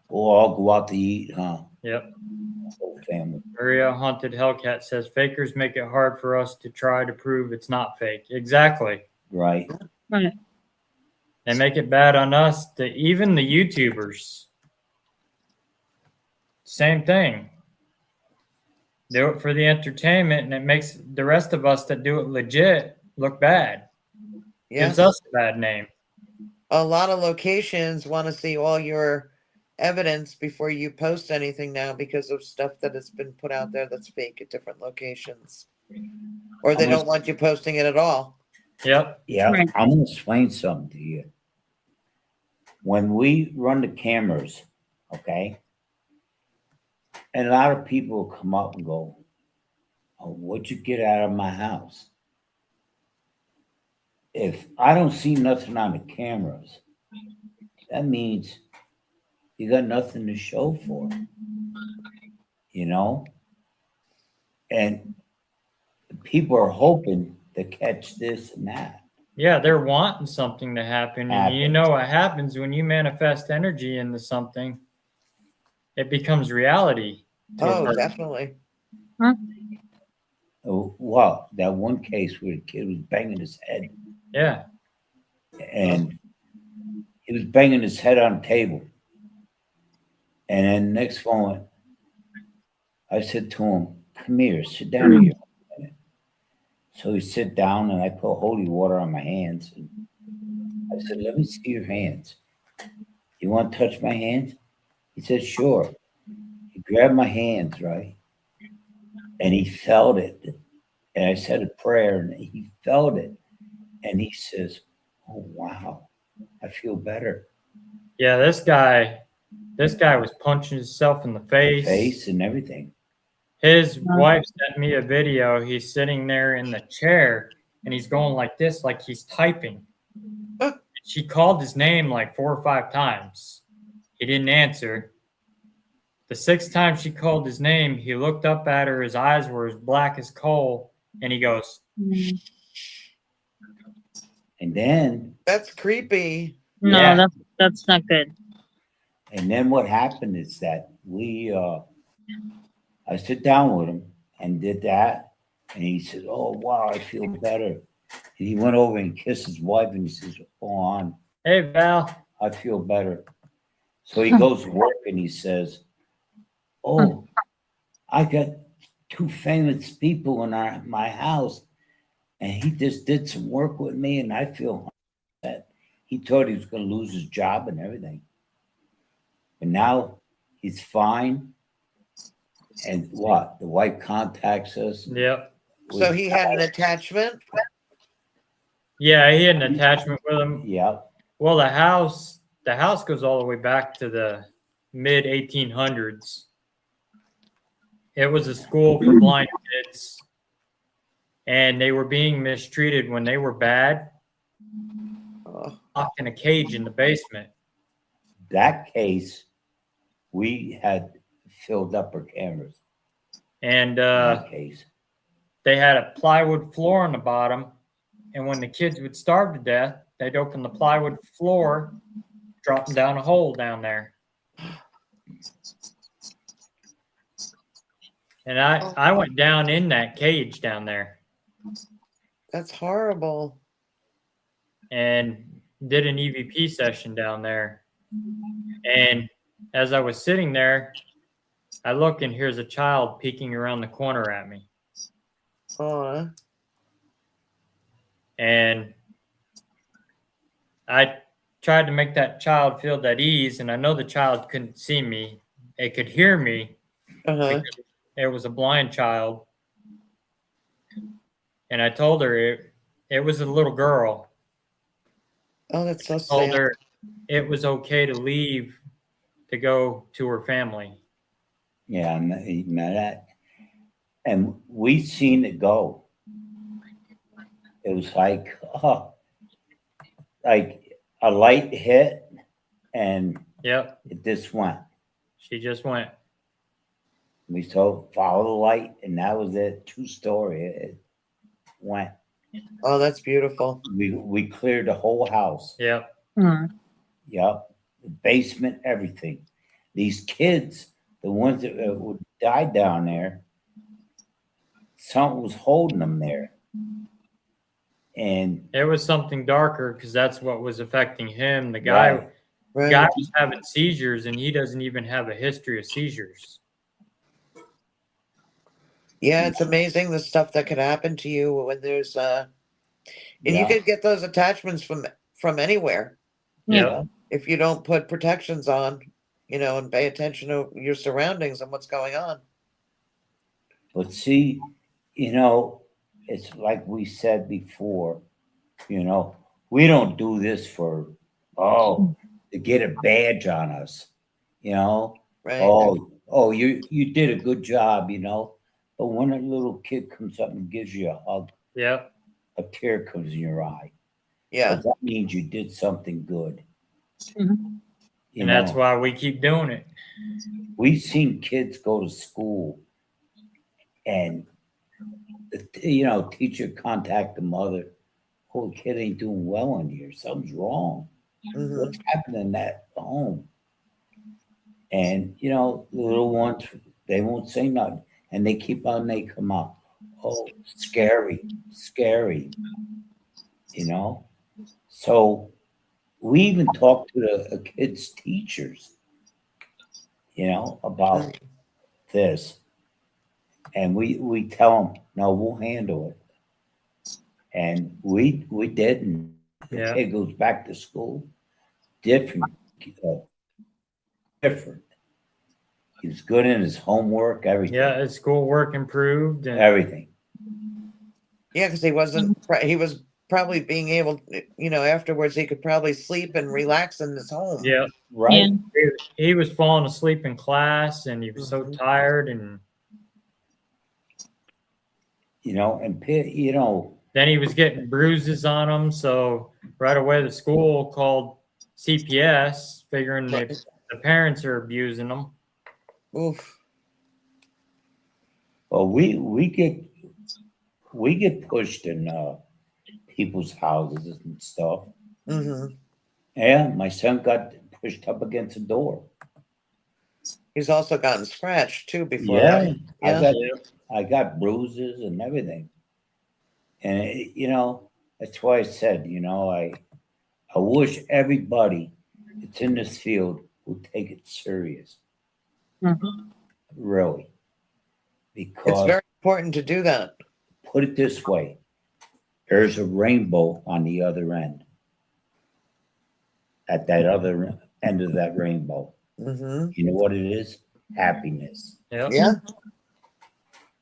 S4: we'll all go out to eat, huh?
S1: Yep.
S4: Whole family.
S1: Maria Haunted Hellcat says fakers make it hard for us to try to prove it's not fake. Exactly.
S4: Right.
S1: They make it bad on us, even the YouTubers. Same thing. Do it for the entertainment, and it makes the rest of us that do it legit look bad.
S2: Yeah.
S1: Gives us a bad name.
S2: A lot of locations want to see all your evidence before you post anything now because of stuff that has been put out there that's fake at different locations. Or they don't want you posting it at all.
S1: Yep.
S4: Yeah,
S3: Right.
S4: I'm gonna explain something to you. When we run the cameras, okay, and a lot of people will come up and go, oh, what'd you get out of my house? If I don't see nothing on the cameras, that means You got nothing to show for it, you know? And people are hoping to catch this and that.
S1: Yeah, they're wanting something to happen. And you
S4: Happen.
S1: know what happens when you manifest energy into something, it becomes reality. to a
S2: Oh,
S1: person.
S2: definitely.
S4: Oh, wow, that one case where the kid was banging his head,
S1: Yeah.
S4: and he was banging his head on the table. And then next moment, I said to him, "Come here, sit down here." So he sit down, and I put holy water on my hands. And I said, "Let me see your hands. You want to touch my hands?" He said, "Sure." He grabbed my hands, right? And he felt it. And I said a prayer, and he felt it. And he says, "Oh, wow, I feel better."
S1: Yeah, this guy was punching himself in the face.
S4: Face and everything.
S1: His wife sent me a video. He's sitting there in the chair and he's going like this, like he's typing. She called his name like 4 or 5 times. He didn't answer. The 6th time she called his name, he looked up at her. His eyes were as black as coal. And he goes,
S4: And then,
S2: That's creepy.
S3: No,
S1: Yeah.
S3: that's not good.
S4: and then what happened is that I sit down with him and did that. And he said, "Oh, wow, I feel better." And he went over and kissed his wife and he says, "Go on,
S1: hey, Val.
S4: I feel better." So he goes to work and he says, "Oh, I got 2 famous people in my house, and he just did some work with me, and I feel that he thought he was going to lose his job and everything, but now he's fine." And what? The wife contacts us.
S1: Yep.
S2: So he had an attachment.
S1: Yeah, he had an attachment with him.
S4: Yep.
S1: Well, the house goes all the way back to the mid 1800s. It was a school for blind kids, and they were being mistreated when they were bad,
S2: Oh,
S1: locked in a cage in the basement.
S4: That case, we had filled up our cameras.
S1: And
S4: That case.
S1: they had a plywood floor on the bottom, and when the kids would starve to death, they'd open the plywood floor, drop them down a hole down there. And I went down in that cage down there
S2: that's horrible.
S1: and did an EVP session down there. And as I was sitting there, I look and here's a child peeking around the corner at me.
S2: Oh,
S1: And I tried to make that child feel that ease, and I know the child couldn't see me. It could hear me.
S2: uh-huh.
S1: It was a blind child. And I told her it was a little girl.
S2: Oh, that's so
S1: Told
S2: sad.
S1: her it was okay to leave to go to her family.
S4: Yeah, that. And we seen it go. It was like a light hit, and
S1: Yep,
S4: it just went.
S1: she just went.
S4: We saw follow the light, and that was it. True story. It went.
S2: Oh, that's beautiful.
S4: We cleared the whole house.
S1: Yep.
S4: Yep, the basement, everything. These kids, the ones that would die down there, something was holding them there, and
S1: It was something darker because that's what was affecting him. The guy,
S4: right.
S2: Right.
S1: guy was having seizures, and he doesn't even have a history of seizures.
S2: Yeah, it's amazing the stuff that could happen to you when there's and you
S4: Yeah,
S2: could get those attachments from anywhere
S4: yeah.
S2: if you don't put protections on, and pay attention to your surroundings and what's going on.
S4: But see, it's like we said before. We don't do this for to get a badge on us.
S2: Right.
S4: Oh, you did a good job. But when a little kid comes up and gives you a hug,
S1: Yep.
S4: a tear comes in your eye.
S2: Yeah.
S4: 'Cause that means you did something good.
S3: Mhm.
S4: You
S1: And that's
S4: know,
S1: why we keep doing it.
S4: we've seen kids go to school and teacher contact the mother. Oh, the kid ain't doing well in here. Something's wrong.
S2: Mhm.
S4: What's happening at home? And the little ones, they won't say nothing. And they keep on, they come up. Oh, scary, scary. So we even talk to the kids' teachers, about
S2: Mm.
S4: this. And we tell them, no, we'll handle it. And we did. And the
S1: Yeah.
S4: kid goes back to school different, uh, different. He was good in his homework, everything.
S1: Yeah, his schoolwork improved and
S4: Everything.
S2: Yeah, because he was probably being able, afterwards he could probably sleep and relax in his home.
S1: yeah,
S4: Right.
S3: Yeah.
S1: he was falling asleep in class and he was so
S2: Mhm.
S1: tired, and
S4: And
S1: then he was getting bruises on him. So right away the school called CPS, figuring
S2: Right.
S1: the parents are abusing them.
S2: Oof.
S4: well, we get pushed in people's houses and stuff.
S2: Hmm.
S4: Yeah, my son got pushed up against a door.
S2: He's also gotten scratched too before,
S4: Yeah,
S2: right? Yeah.
S4: I got bruises and everything. And that's why I said, I wish everybody that's in this field would take it serious,
S3: Mhm.
S4: really.
S2: It's
S4: Because
S2: very important to do that.
S4: put it this way, there's a rainbow on the other end. At that other end of that rainbow.
S2: Hmm.
S4: You know what it is? Happiness.
S1: Yep.
S2: Yeah.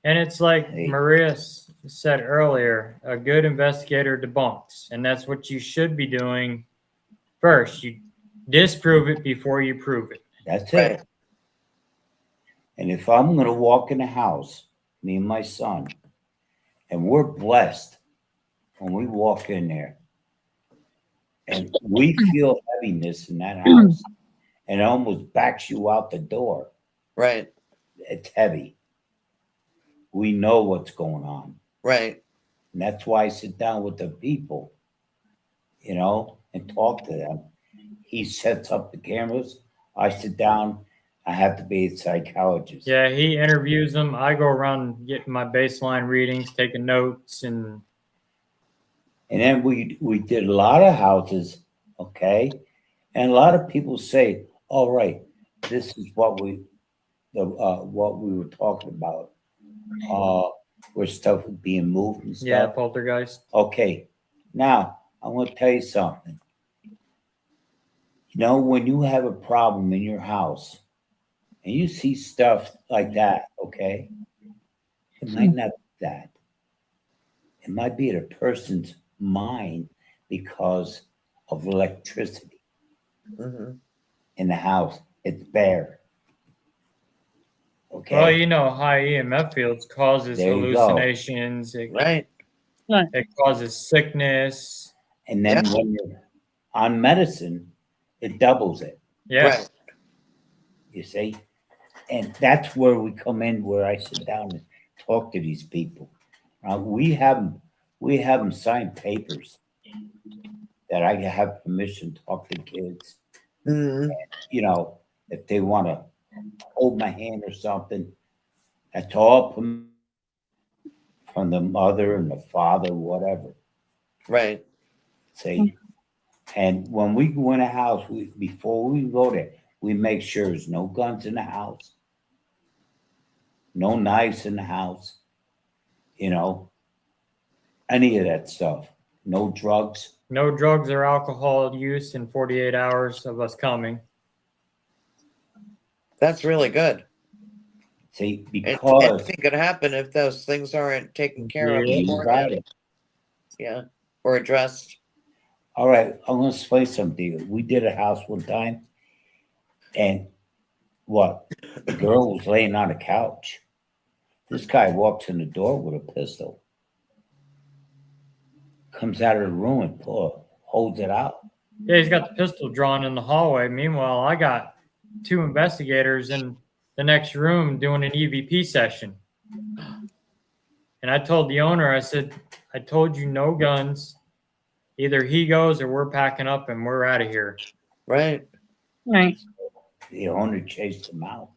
S1: And it's like
S4: Hey.
S1: Maria said earlier, a good investigator debunks. And that's what you should be doing first. You disprove it before you prove it.
S4: That's
S2: Right.
S4: it. And if I'm going to walk in a house, me and my son, and we're blessed when we walk in there and we feel heaviness in that house and it almost backs you out the door,
S2: Right.
S4: it's heavy. We know what's going on.
S2: Right.
S4: And that's why I sit down with the people, and talk to them. He sets up the cameras. I sit down. I have to be a psychologist.
S1: Yeah, he interviews them. I go around getting my baseline readings, taking notes, and
S4: then we did a lot of houses, okay? And a lot of people say, "All right, this is what we were talking about, where stuff was being moved and stuff."
S1: yeah, poltergeist.
S4: Okay, now I want to tell you something. When you have a problem in your house and you see stuff like that, okay, it might not be that. It might be in a person's mind because of electricity
S2: Hmm.
S4: in the house. It's bare. Okay.
S1: Well, high EMF fields causes
S4: There you go.
S1: hallucinations.
S2: Right.
S1: It causes sickness.
S4: And then when you're on medicine, it doubles it.
S1: Yeah.
S2: Right.
S4: You see? And that's where we come in, where I sit down and talk to these people. We have them sign papers that I have permission to talk to kids.
S2: Hmm.
S4: If they want to hold my hand or something, that's all from the mother and the father, whatever.
S2: Right.
S4: See? And when we go in a house, before we go there, we make sure there's no guns in the house, no knives in the house, any of that stuff. No drugs.
S1: No drugs or alcohol use in 48 hours of us coming.
S2: That's really good.
S4: See,
S2: And
S4: because
S2: anything could happen if those things aren't taken care of
S1: Yeah.
S4: you got
S2: beforehand.
S4: it.
S2: Yeah. Or addressed.
S4: All right, I'm going to explain something to you. We did a house one time, and the girl was laying on a couch. This guy walks in the door with a pistol, comes out of the room and holds it out.
S1: Yeah, he's got the pistol drawn in the hallway. Meanwhile, I got 2 investigators in the next room doing an EVP session. And I told the owner, I said, I told you no guns. Either he goes or we're packing up and we're out of here.
S2: Right.
S3: Right.
S4: The owner chased him out.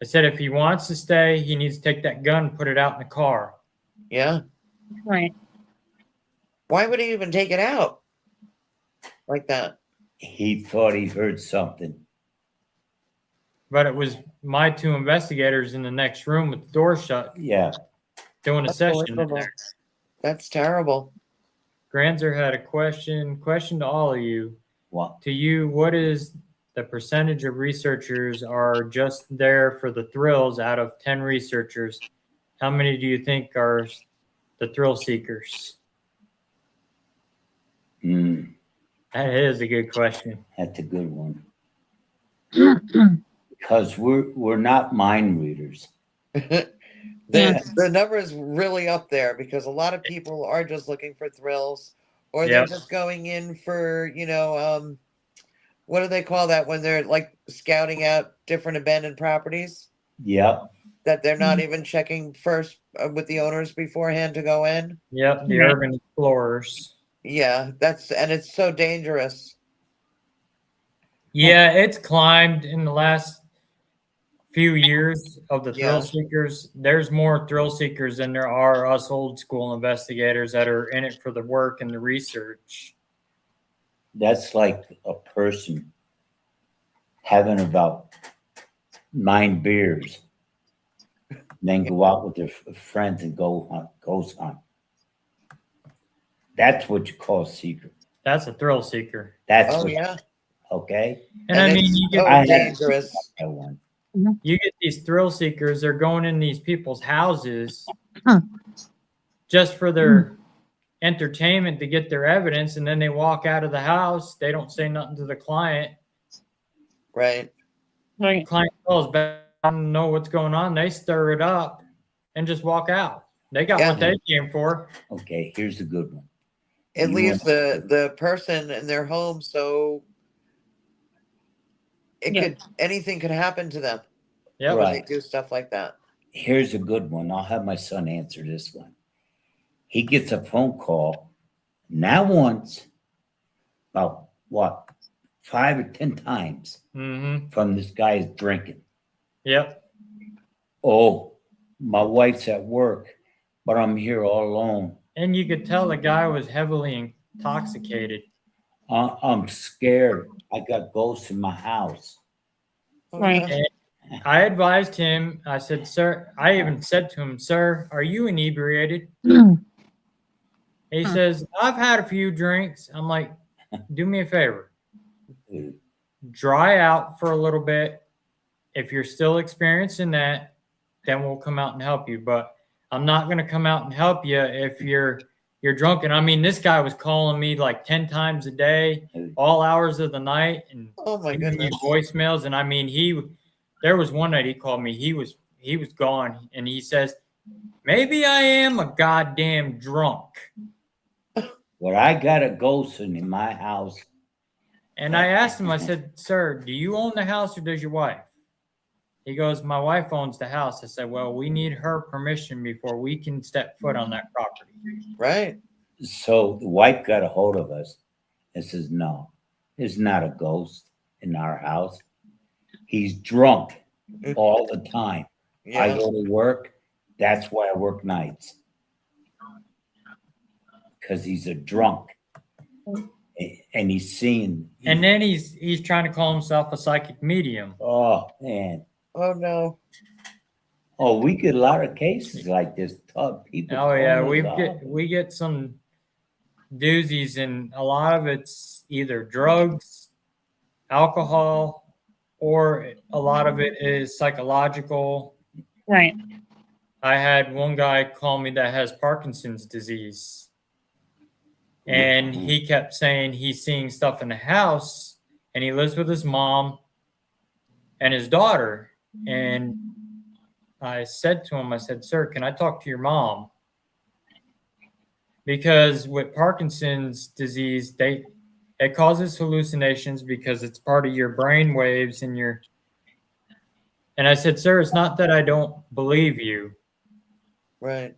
S1: I said, if he wants to stay, he needs to take that gun and put it out in the car.
S2: Yeah.
S3: Right.
S2: Why would he even take it out like that?
S4: He thought he heard something.
S1: But it was my 2 investigators in the next room with the door shut
S4: Yeah.
S1: doing a
S2: That's
S1: session in
S2: unbelievable.
S1: there.
S2: That's terrible.
S1: Granzer had a question to all of you.
S4: Well,
S1: To you, what is the percentage of researchers are just there for the thrills out of 10 researchers? How many do you think are the thrill seekers? That is a good question.
S4: that's a good one. Because we're not mind readers.
S2: The number is really up there because a lot of people are just looking for thrills, or they're
S1: Yep.
S2: just going in for, what do they call that when they're like scouting out different abandoned properties
S4: Yep.
S2: that they're not even checking first with the owners beforehand to go in?
S1: Yep, the
S3: Right.
S1: urban explorers.
S2: Yeah, and it's so dangerous.
S1: Yeah, it's climbed in the last few years of the thrill
S2: Yeah.
S1: seekers. There's more thrill seekers than there are us old school investigators that are in it for the work and the research.
S4: That's like a person having about 9 beers, then go out with their friends and ghost hunt. That's what you call a seeker.
S1: That's a thrill seeker.
S4: That's
S2: Oh
S4: what,
S2: yeah,
S4: okay.
S1: And I mean,
S2: it's
S1: you
S2: so
S1: get
S4: I had-
S2: dangerous.
S4: That one.
S1: you get these thrill seekers, they're going in these people's houses
S3: Huh.
S1: just for their entertainment to get their evidence, and then they walk out of the house. They don't say nothing to the client.
S2: Right.
S3: Right.
S1: Client calls back, I don't know what's going on. They stir it up and just walk out. They got
S2: Yeah.
S1: what they came for.
S4: Okay, here's a good one.
S2: It
S4: You
S2: leaves
S4: want-
S2: the person in their home so anything could happen to them
S1: Yep.
S2: when
S4: Right.
S2: they do stuff like that.
S4: Here's a good one. I'll have my son answer this one. He gets a phone call, not once, about what, 5 or 10 times
S1: Mm-hmm.
S4: from this guy's drinking.
S1: Yep.
S4: Oh, my wife's at work, but I'm here all alone.
S1: And you could tell the guy was heavily intoxicated.
S4: I'm scared. I got ghosts in my house.
S2: Oh,
S3: Right.
S2: yeah.
S1: I advised him. I said, sir, I even said to him, sir, are you inebriated? He
S3: Huh.
S1: says, I've had a few drinks. I'm like, do me a favor. Dry out for a little bit. If you're still experiencing that, then we'll come out and help you. But I'm not going to come out and help you if you're drunk. And I mean, this guy was calling me like 10 times a day, all hours of the night, and
S2: Oh my
S1: leaving me
S2: goodness.
S1: voicemails. And I mean, there was one night he called me. He was gone, and he says, maybe I am a goddamn drunk.
S4: Well, I got a ghost in my house.
S1: And I asked him, I said, sir, do you own the house or does your wife? He goes, my wife owns the house. I said, well, we need her permission before we can step foot on that property.
S2: Right.
S4: So the wife got a hold of us and says, no, there's not a ghost in our house. He's drunk all the time. I
S2: Yeah.
S4: go to work. That's why I work nights. Because he's a drunk. And he's seeing.
S1: And then he's trying to call himself a psychic medium.
S4: Oh, man.
S2: Oh no.
S4: Oh, we get a lot of cases like this. Tough people.
S1: Oh yeah,
S4: calling us up.
S1: we get some doozies, and a lot of it's either drugs, alcohol, or a lot of it is psychological.
S3: Right.
S1: I had one guy call me that has Parkinson's disease, and he kept saying he's seeing stuff in the house, and he lives with his mom and his daughter. And I said to him, I said, sir, can I talk to your mom? Because with Parkinson's disease, it causes hallucinations because it's part of your brain waves and your. And I said, sir, it's not that I don't believe you.
S2: Right.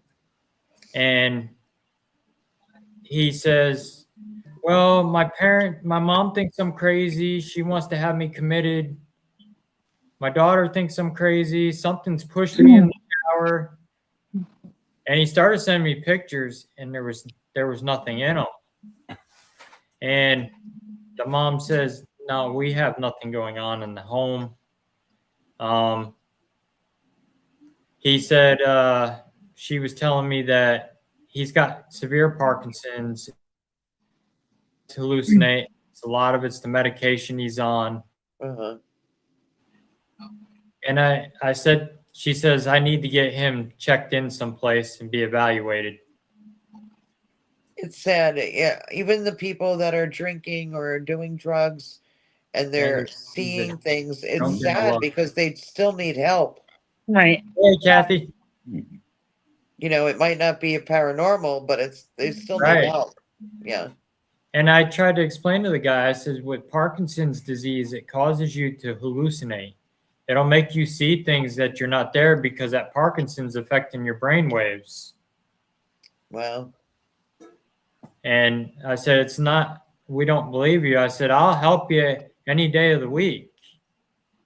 S1: And he says, well, my mom thinks I'm crazy. She wants to have me committed. My daughter thinks I'm crazy. Something's pushed me in the shower. And he started sending me pictures, and there was nothing in them. And the mom says, no, we have nothing going on in the home. He said she was telling me that he's got severe Parkinson's, hallucinate. A lot of it's the medication he's on.
S2: Uh-huh.
S1: And I said, she says, I need to get him checked in someplace and be evaluated.
S2: It's sad. Yeah, even the people that are drinking or doing drugs and they're seeing things, it's
S1: Drunk in
S2: sad
S1: love.
S2: because they still need help.
S3: Right.
S1: Hey, Kathy.
S2: You know, it might not be a paranormal, but they still
S1: Right.
S2: need help. Yeah.
S1: And I tried to explain to the guy, I said, with Parkinson's disease, it causes you to hallucinate. It'll make you see things that you're not there because that Parkinson's affecting your brain waves.
S2: Wow.
S1: And I said, it's not, we don't believe you. I said, I'll help you any day of the week,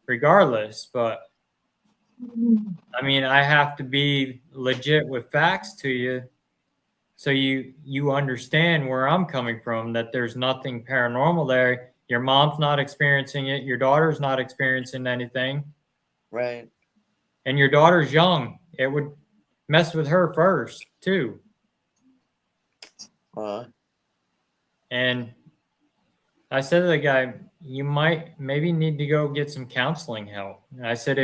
S1: regardless. But I mean, I have to be legit with facts to you. So you understand where I'm coming from, that there's nothing paranormal there. Your mom's not experiencing it. Your daughter's not experiencing anything.
S2: Right.
S1: And your daughter's young. It would mess with her first, too. And I said to the guy, you might maybe need to go get some counseling help. And I said,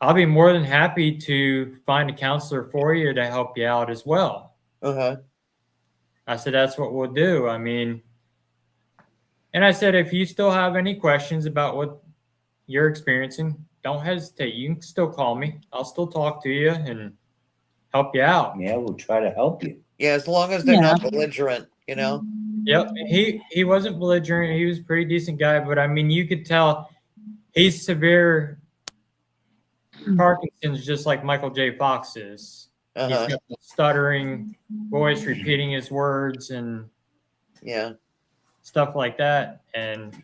S1: I'll be more than happy to find a counselor for you to help you out as well.
S2: Uh-huh.
S1: I said, that's what we'll do. I mean, and I said, if you still have any questions about what you're experiencing, don't hesitate. You can still call me. I'll still talk to you and help you out.
S4: Yeah, we'll try to help you.
S2: Yeah, as long as they're not belligerent, you know?
S1: Yep. He wasn't belligerent. He was a pretty decent guy, but I mean, you could tell he's severe Parkinson's, just like Michael J. Fox is.
S2: Uh-huh.
S1: He's got the stuttering voice, repeating his words and
S2: Yeah.
S1: stuff like that. And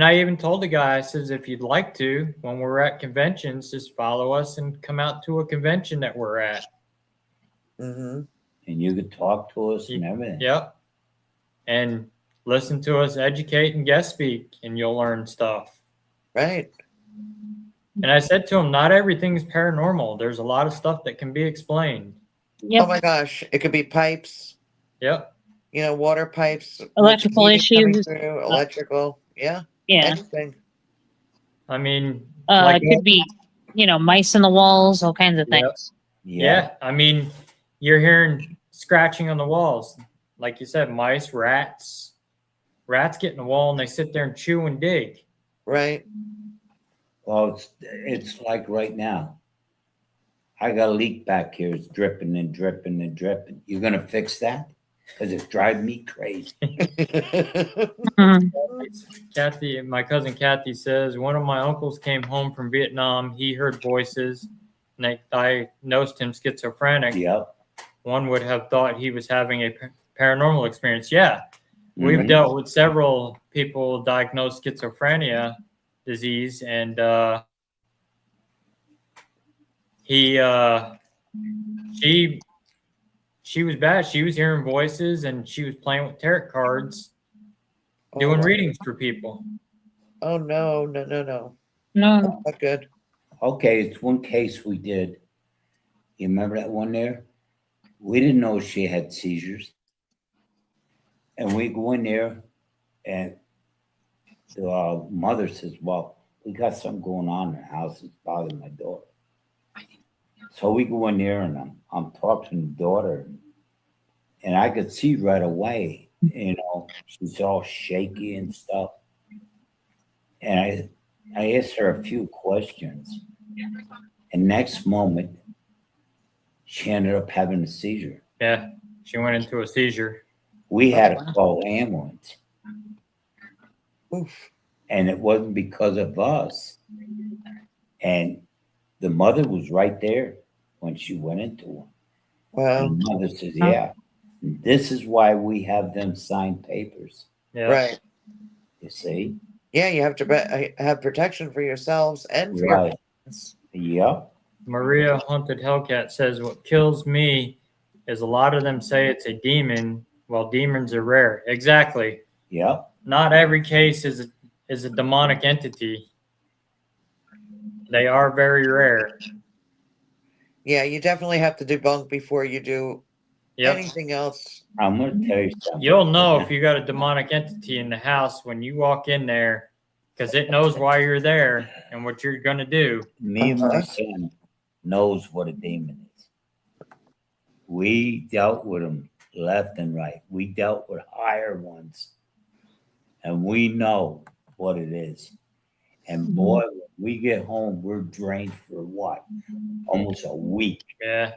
S1: I even told the guy, I says, if you'd like to, when we're at conventions, just follow us and come out to a convention that we're at.
S2: Mm-hmm.
S4: And you could talk to us and everything.
S1: Yep. And listen to us educate and guest speak, and you'll learn stuff.
S2: Right.
S1: And I said to him, not everything's paranormal. There's a lot of stuff that can be explained.
S3: Yep.
S2: Oh my gosh. It could be pipes,
S1: Yep.
S2: you know, water pipes. with
S3: Electrical
S2: heating coming
S3: issues.
S2: through, electrical. Yeah.
S3: Yeah.
S2: Anything.
S1: I mean, like,
S3: It could be, mice in the walls, all kinds of
S1: Yep.
S3: things.
S1: yeah. I mean, you're hearing scratching on the walls. Like you said, mice, rats. Rats get in the wall and they sit there and chew and dig.
S2: Right.
S4: Well, it's like right now. I got a leak back here. It's dripping and dripping and dripping. You gonna fix that? Because it's driving me crazy.
S3: Mhm.
S1: Kathy, my cousin Kathy says, one of my uncles came home from Vietnam. He heard voices and they diagnosed him schizophrenic.
S4: Yep.
S1: One would have thought he was having a paranormal experience. Yeah. We've
S4: Mhm.
S1: dealt with several people diagnosed schizophrenia disease, and she was bad. She was hearing voices and she was playing with tarot cards, doing readings for people.
S2: Oh no.
S3: No.
S2: Not good.
S4: Okay, it's one case we did. You remember that one there? We didn't know she had seizures. And we go in there and the mother says, well, we got something going on in the house. It's bothering my daughter. So we go in there and I'm talking to the daughter and I could see right away, she's all shaky and stuff. And I asked her a few questions. And next moment, she ended up having a seizure.
S1: Yeah, she went into a seizure.
S4: We had to
S3: wow.
S4: call ambulance,
S2: Oof.
S4: and it wasn't because of us. And the mother was right there when she went into him.
S2: Well,
S4: And the mother says, "Yeah, this is why we have them sign papers."
S1: Yeah.
S2: right.
S4: You see,
S2: Yeah, you have to have protection for yourselves and for your
S4: right?
S2: parents.
S4: Yep.
S1: Maria Haunted Hellcat says, "What kills me is a lot of them say it's a demon, while demons are rare." Exactly.
S4: Yep.
S1: Not every case is a demonic entity. They are very rare.
S2: Yeah, you definitely have to debunk before you do
S1: Yep.
S2: anything else.
S4: I'm gonna tell you something.
S1: You'll know if you got a demonic entity in the house when you walk in there, because it knows why you're there and what you're gonna do.
S4: Me and my son knows what a demon is. We dealt with them left and right. We dealt with higher ones, and we know what it is. And boy, when we get home, we're drained for what? Almost a week.
S1: Yeah.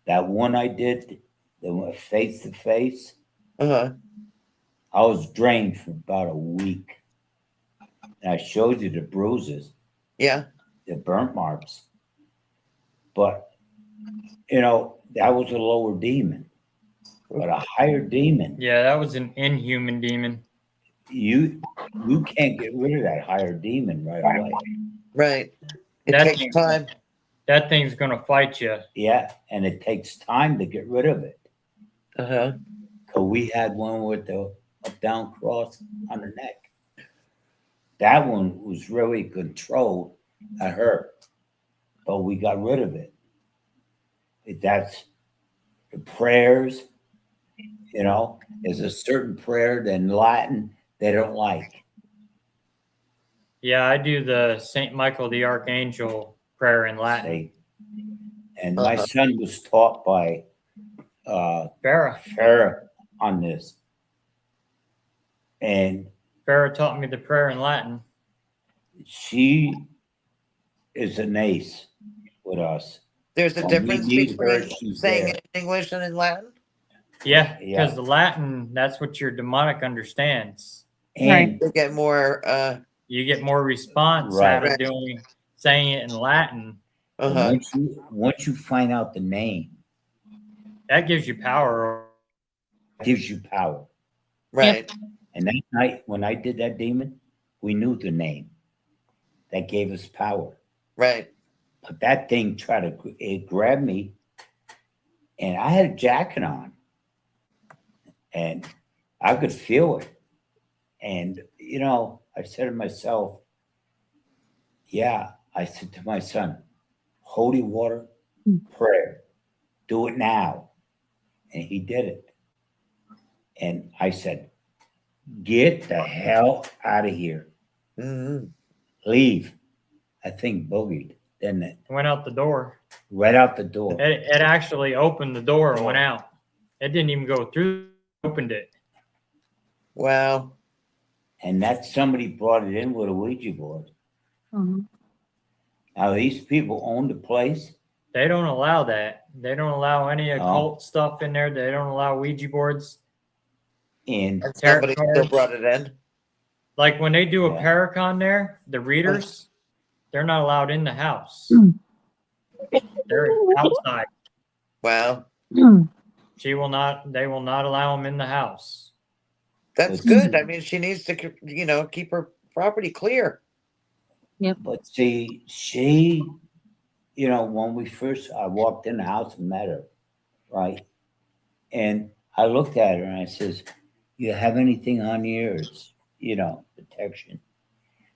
S4: That one I did, the one face to face,
S2: Uh-huh.
S4: I was drained for about a week. And I showed you the bruises,
S2: Yeah.
S4: the burnt marks. But, that was a lower demon. But a higher demon,
S1: Yeah, that was an inhuman demon.
S4: you can't get rid of that higher demon right away.
S2: Right. It
S1: That
S2: takes
S1: thing-
S2: time.
S1: That thing's gonna fight you.
S4: Yeah, and it takes time to get rid of it.
S2: Uh-huh.
S4: Because we had one with the up down cross on the neck. That one was really controlled. It hurt, but we got rid of it. That's the prayers. There's a certain prayer in Latin they don't like.
S1: Yeah, I do the Saint Michael the Archangel prayer in Latin.
S4: See? And my son was taught by
S1: Farah.
S4: Farah on this. And
S1: Farah taught me the prayer in Latin.
S4: she is an ace with us.
S2: There's a
S4: When we
S2: difference
S4: need her,
S2: between
S4: she's
S2: saying
S4: there.
S2: it in English and in Latin.
S1: Yeah,
S4: Yeah.
S1: because the Latin, that's what your demonic understands.
S4: And
S2: To get more
S1: You get more response
S4: Right.
S1: out of saying it in Latin.
S2: uh-huh.
S4: once you find out the name,
S1: That gives you power.
S4: it gives you power.
S2: Right.
S4: And that night when I did that demon, we knew the name. That gave us power.
S2: Right.
S4: But that thing it grabbed me, and I had a jacket on, and I could feel it. And I said to myself, I said to my son, holy water, prayer, do it now. And he did it. And I said, get the hell out of here.
S2: Mm-hmm.
S4: Leave. I think boogied, didn't it?
S1: Went out the door.
S4: Right out the door.
S1: It actually opened the door and went out. It didn't even go through. Opened it.
S2: Wow.
S4: And that somebody brought it in with a Ouija board.
S3: Mhm.
S4: Now, these people own the place.
S1: They don't allow that. They don't allow any occult stuff in there. They don't allow Ouija boards.
S4: And
S2: And
S1: Tarot
S2: somebody still
S1: cards.
S2: brought it in.
S1: Like when they do a
S4: Yeah.
S1: paracon there, the readers, they're not allowed in the house.
S3: Mm.
S1: They're outside.
S2: Wow.
S1: They will not allow them in the house.
S2: That's
S4: But-
S2: good. I mean, she needs to, keep her property clear.
S4: But see, she, when I walked in the house and met her, right? And I looked at her and I says, you have anything on your ears, protection?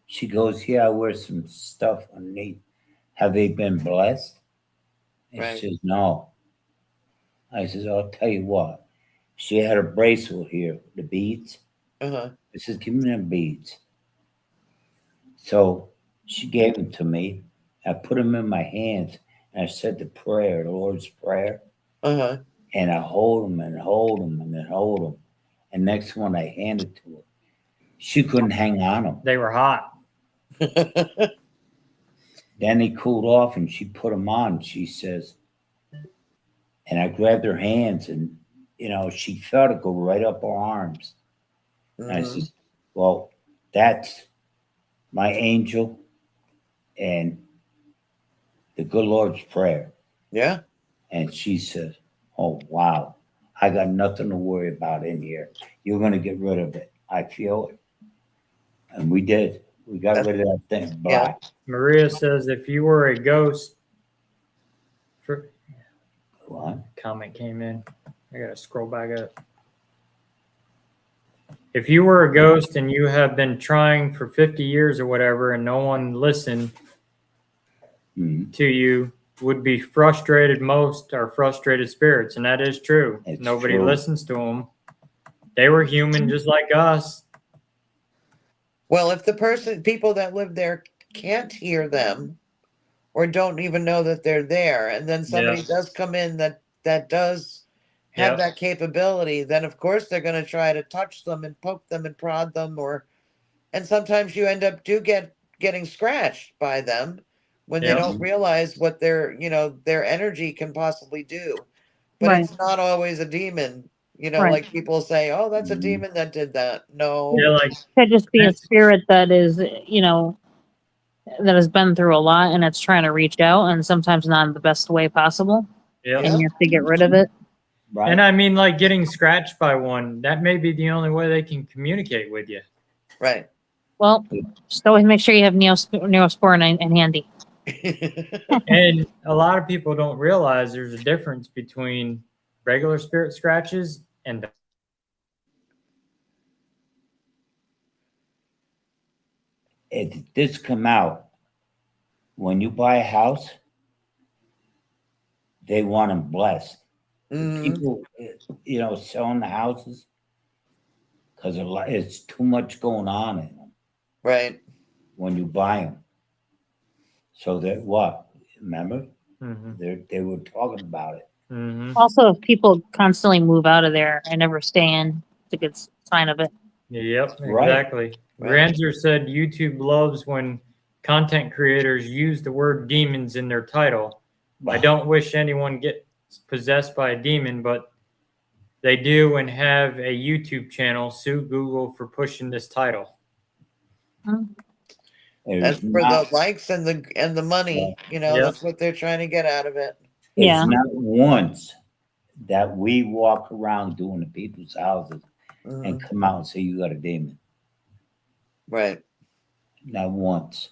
S4: She goes, yeah, I wear some stuff underneath. Have they been blessed? And
S2: Right.
S4: she says, no. I says, I'll tell you what. She had a bracelet here, the beads.
S2: Uh-huh.
S4: I says, give me them beads. So she gave them to me. I put them in my hands and I said the prayer, the Lord's Prayer.
S2: Uh-huh.
S4: And I hold them and hold them and then hold them. And next one I handed to her. She couldn't hang on them.
S1: They were hot.
S4: Then they cooled off and she put them on. She says, and I grabbed her hands and she felt it go right up her arms. And I
S2: Mhm.
S4: said, well, that's my angel and the good Lord's prayer.
S2: Yeah.
S4: And she said, oh, wow, I got nothing to worry about in here. You're going to get rid of it. I feel it. And we did. We got rid of that thing.
S2: Yeah.
S4: Black.
S1: Maria says, if you were a ghost, for
S4: What?
S1: comment came in. I gotta scroll back up. If you were a ghost and you have been trying for 50 years or whatever, and no one listened
S4: Mhm.
S1: to you, would be frustrated. Most are frustrated spirits, and that is true.
S4: It's
S1: Nobody
S4: true.
S1: listens to them. They were human just like us.
S2: Well, if the people that live there can't hear them or don't even know that they're there, and then somebody
S1: Yeah.
S2: does come in that does have
S1: Yep.
S2: that capability, then of course they're going to try to touch them and poke them and prod them, and sometimes you end up getting scratched by them when they
S1: Yep.
S2: don't realize what their energy can possibly do. But
S3: Right.
S2: it's not always a demon.
S3: Right.
S2: Like people say, oh, that's a
S4: Mhm.
S2: demon that did that. No.
S1: Yeah, like
S3: Could just be a
S1: That's-
S3: spirit that is, that has been through a lot and it's trying to reach out, and sometimes not in the best way possible.
S1: yeah.
S3: And you have to get rid of it.
S4: Right.
S1: And I mean, like getting scratched by one, that may be the only way they can communicate with you.
S2: Right.
S3: Well, just always make sure you have Neosporin in handy.
S1: And a lot of people don't realize there's a difference between regular spirit scratches and
S4: This come out when you buy a house, they want them blessed.
S2: Mhm.
S4: People, selling the houses because it's too much going on in them
S2: Right.
S4: when you buy them. So that what? Remember,
S1: Mhm.
S4: they were talking about it.
S1: Mhm.
S3: Also, if people constantly move out of there and never stay in, it's a good sign of it.
S1: Yep,
S4: Right.
S1: exactly.
S2: Right.
S1: Ranzer said YouTube loves when content creators use the word demons in their title. I don't wish anyone gets possessed by a demon, but they do and have a YouTube channel. Sue Google for pushing this title.
S2: That's
S4: There's
S2: for
S4: not,
S2: the likes and the money.
S1: Yeah.
S2: That's what they're trying to get out of it.
S3: Yeah.
S4: it's not once that we walk around doing the people's houses and
S2: Mhm.
S4: come out and say you got a demon.
S2: Right.
S4: Not once.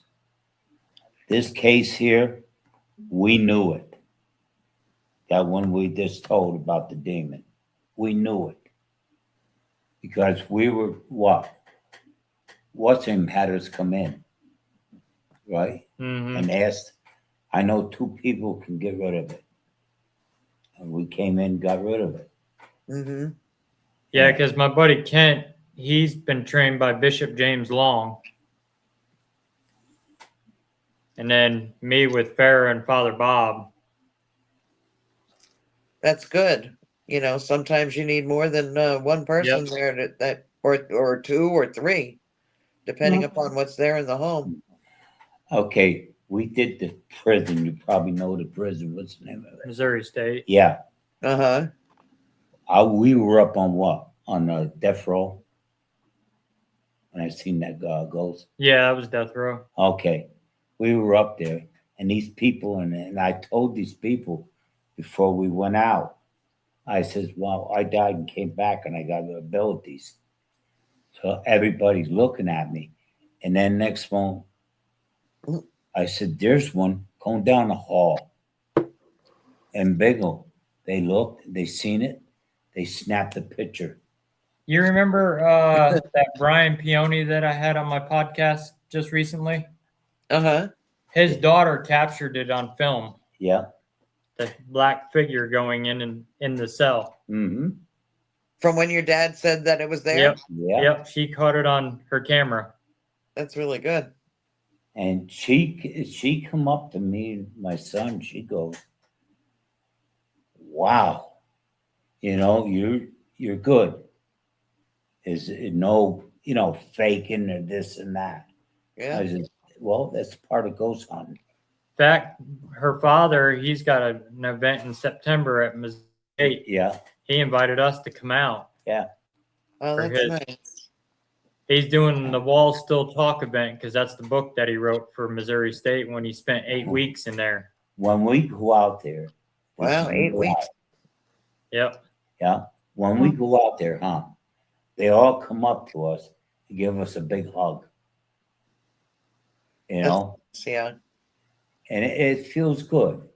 S4: This case here, we knew it. That one we just told about the demon. We knew it. Because we were what? What's him had us come in, right?
S1: Mhm.
S4: And asked, I know 2 people can get rid of it. And we came in, got rid of it.
S2: Mm-hmm.
S1: Yeah, because my buddy Kent, he's been trained by Bishop James Long. And then me with Farrah and Father Bob.
S2: That's good. Sometimes you need more than one person there or 2 or 3, depending
S3: Yep.
S2: upon what's there in the home.
S4: Okay, we did the prison. You probably know the prison. What's the name of it?
S1: Missouri State.
S4: Yeah.
S2: Uh-huh.
S4: We were up on what? On death row. When I seen that ghost.
S1: Yeah, that was death row.
S4: Okay, we were up there, and these people, and I told these people before we went out. I says, "Well, I died and came back, and I got abilities." So everybody's looking at me, and then next one, I said, "There's one going down the hall." And Biggle, they looked, they seen it, they snapped a picture.
S1: You remember that Brian Peony that I had on my podcast just recently?
S2: Uh-huh.
S1: His daughter captured it on film.
S4: Yeah.
S1: The black figure going in the cell.
S4: Mm-hmm.
S2: From when your dad said that it was there?
S1: Yep.
S4: Yeah.
S1: Yep. She caught it on her camera.
S2: That's really good.
S4: And she come up to me, my son. She goes, "Wow, you're good. Is it no faking or this and that?"
S2: Yeah.
S4: I said, "Well, that's part of ghost hunting."
S1: In fact, her father, he's got an event in September at Missouri State.
S4: Yeah.
S1: He invited us to come out.
S2: Oh,
S1: For
S2: that's
S1: his-
S2: nice.
S1: He's doing the Walls Still Talk event because that's the book that he wrote for Missouri State when he spent 8 weeks in there.
S4: When we go out there.
S2: Wow, 8 weeks.
S1: Yep.
S4: Yeah. When we go out there, they all come up to us to give us a big hug. You know,
S2: Yeah.
S4: and it feels good,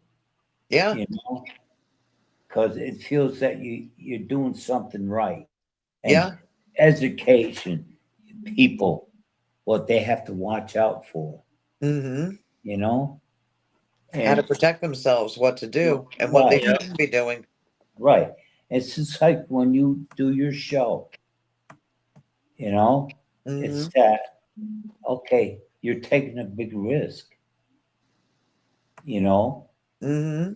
S2: Yeah.
S4: you know, because it feels that you're doing something right. And
S2: Yeah.
S4: education, people, what they have to watch out for,
S2: Mm-hmm.
S4: you know?
S2: How to
S4: And
S2: protect themselves, what to do, and what they
S1: Right.
S2: shouldn't be doing.
S4: right. It's just like when you do your show, you know,
S2: Mm-hmm.
S4: it's that, okay, you're taking a big risk, you know?
S2: Mm-hmm.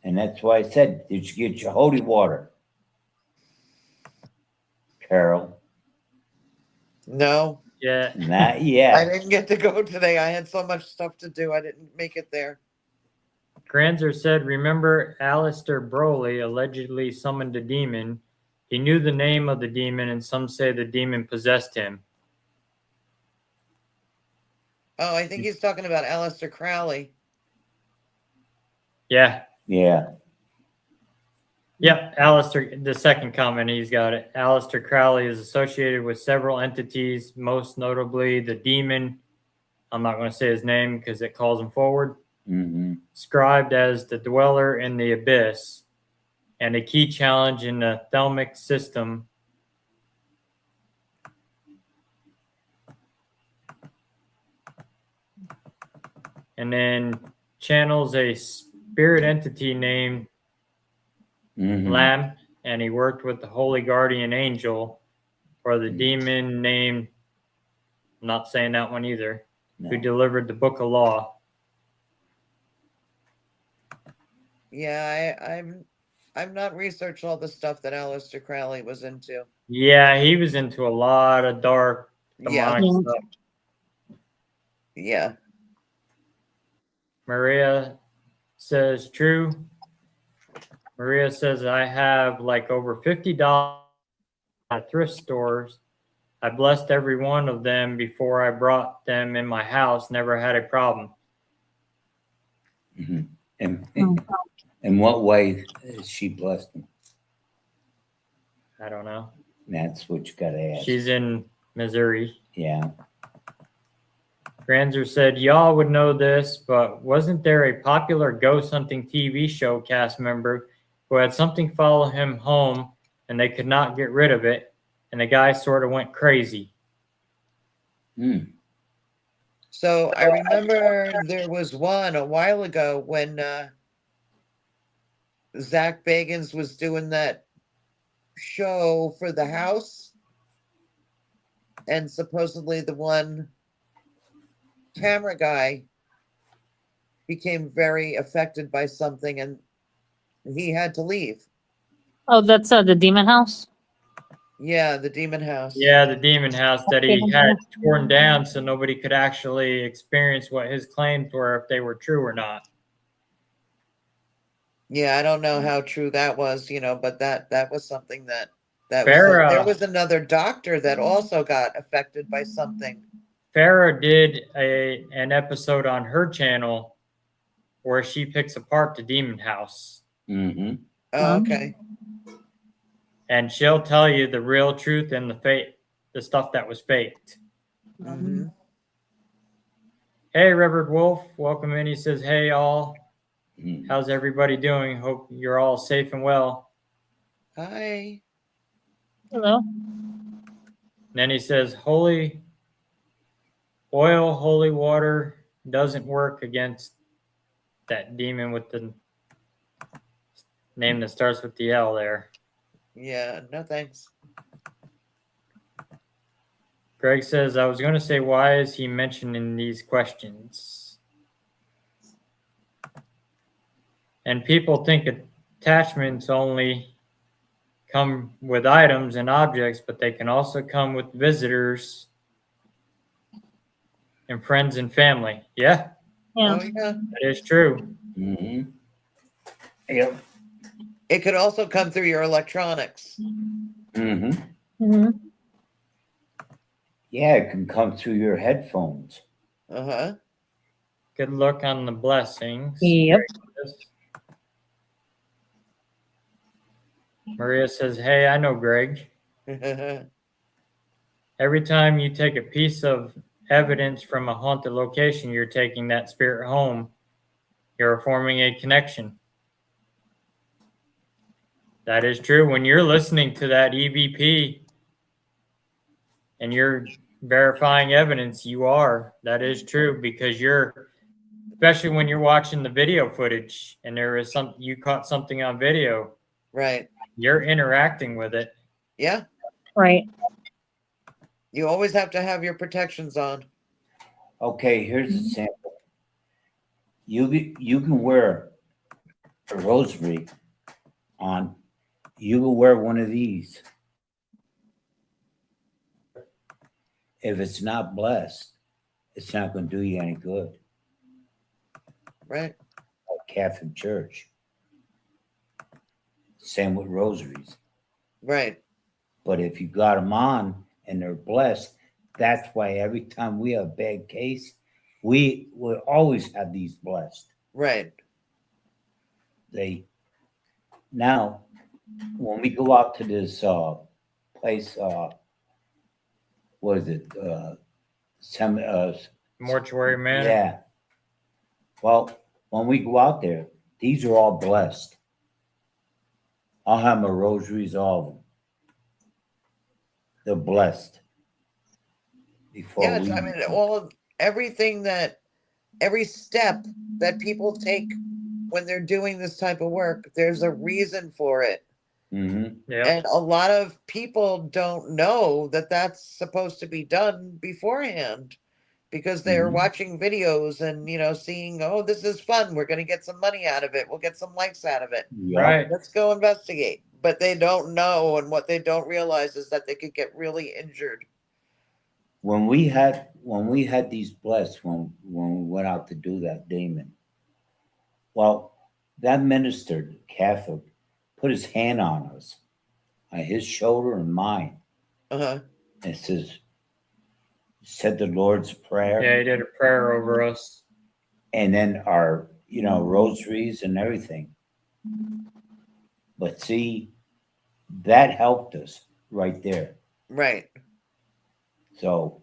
S4: And that's why I said, did you get your holy water, Carol?
S2: No,
S1: Yeah.
S4: Not
S2: I
S4: yet.
S2: didn't get to go today. I had so much stuff to do. I didn't make it there.
S1: Granzer said, remember Alistair Broley allegedly summoned a demon. He knew the name of the demon, and some say the demon possessed him.
S2: Oh, I think he's talking about Aleister Crowley.
S1: Yeah.
S4: Yeah.
S1: Yep. Alistair, the second comment, he's got it. Alistair Crowley is associated with several entities, most notably the demon. I'm not going to say his name because it calls him forward.
S4: Mm-hmm.
S1: Described as the dweller in the abyss and a key challenge in the thelmic system. And then channels a spirit entity named
S4: Mm-hmm.
S1: Lamb, and he worked with the holy guardian angel or the demon named, I'm not saying that one either, who
S4: No.
S1: delivered the book of law.
S2: Yeah, I've not researched all the stuff that Aleister Crowley was into.
S1: Yeah, he was into a lot of dark
S2: Yeah.
S1: demonic
S3: Yeah.
S1: stuff.
S2: Yeah.
S1: Maria says true. Maria says I have like over $50 at thrift stores. I blessed every one of them before I brought them in my house. Never had a problem.
S4: Mm-hmm. And
S3: Hmm.
S4: in what way is she blessed them?
S1: I don't know.
S4: That's what you gotta ask.
S1: She's in Missouri.
S4: Yeah.
S1: Granzer said, y'all would know this, but wasn't there a popular ghost hunting TV show cast member who had something follow him home and they could not get rid of it? And the guy sort of went crazy.
S4: Mm.
S2: So I remember there was one a while ago when Zach Bagans was doing that show for the house, and supposedly the one camera guy became very affected by something and he had to leave.
S3: Oh, that's the demon house.
S2: Yeah, the demon house.
S1: Yeah, the demon house that he
S3: Okay.
S1: had torn down so nobody could actually experience what his claims were, if they were true or not.
S2: Yeah, I don't know how true that was, but that was something that was
S1: Farrah-
S2: there was another doctor that also got affected by something.
S1: Farrah did an episode on her channel where she picks apart the demon house.
S4: Mm-hmm.
S2: Oh, okay.
S1: And she'll tell you the real truth and the stuff that was faked.
S2: Hmm.
S1: Hey, Reverend Wolf, welcome in. He says, hey, all.
S4: Mm-hmm.
S1: How's everybody doing? Hope you're all safe and well.
S2: Hi.
S3: Hello.
S1: And then he says, holy water doesn't work against that demon with the name that starts with the L there.
S2: Yeah, no thanks.
S1: Greg says, I was going to say, why is he mentioning these questions? And people think attachments only come with items and objects, but they can also come with visitors and friends and family. Yeah,
S3: Yeah.
S2: Oh yeah.
S1: that is true.
S4: Mm-hmm. Yep.
S2: It could also come through your electronics.
S4: Mm-hmm.
S3: hmm
S4: Yeah, it can come through your headphones.
S2: Uh-huh.
S1: Good luck on the blessings.
S3: Yep.
S1: Maria says, hey, I know Greg. Every time you take a piece of evidence from a haunted location, you're taking that spirit home. You're forming a connection. That is true. When you're listening to that EVP and you're verifying evidence, you are. That is true because you're, especially when you're watching the video footage and there is something, you caught something on video,
S2: Right.
S1: you're interacting with it.
S2: Yeah.
S3: Right.
S2: You always have to have your protections on.
S4: Okay, here's a sample. You can wear a rosary on. You can wear one of these. If it's not blessed, it's not going to do you any good.
S2: Right.
S4: Like Catholic Church. Same with rosaries.
S2: Right.
S4: But if you got them on and they're blessed, that's why every time we have a bad case, we will always have these blessed.
S2: Right.
S4: Now, when we go out to this place, what is it?
S1: Mortuary manor.
S4: Yeah. Well, when we go out there, these are all blessed. I'll have my rosaries, all of them. They're blessed. Before
S2: Yeah,
S4: we,
S2: I mean, every step that people take when they're doing this type of work, there's a reason for it.
S4: Mm-hmm.
S1: Yeah.
S2: And a lot of people don't know that that's supposed to be done beforehand because they're
S4: Mhm.
S2: watching videos and, seeing, oh, this is fun. We're going to get some money out of it. We'll get some likes out of it.
S1: Right.
S2: Let's go investigate. But they don't know. And what they don't realize is that they could get really injured.
S4: When we had these blessed, when we went out to do that demon, well, that minister, Catholic, put his hand on us, on his shoulder and mine,
S2: Uh-huh.
S4: and said the Lord's Prayer,
S1: Yeah, he did a prayer over us.
S4: and then our rosaries and everything. But see, that helped us right there.
S2: Right.
S4: So,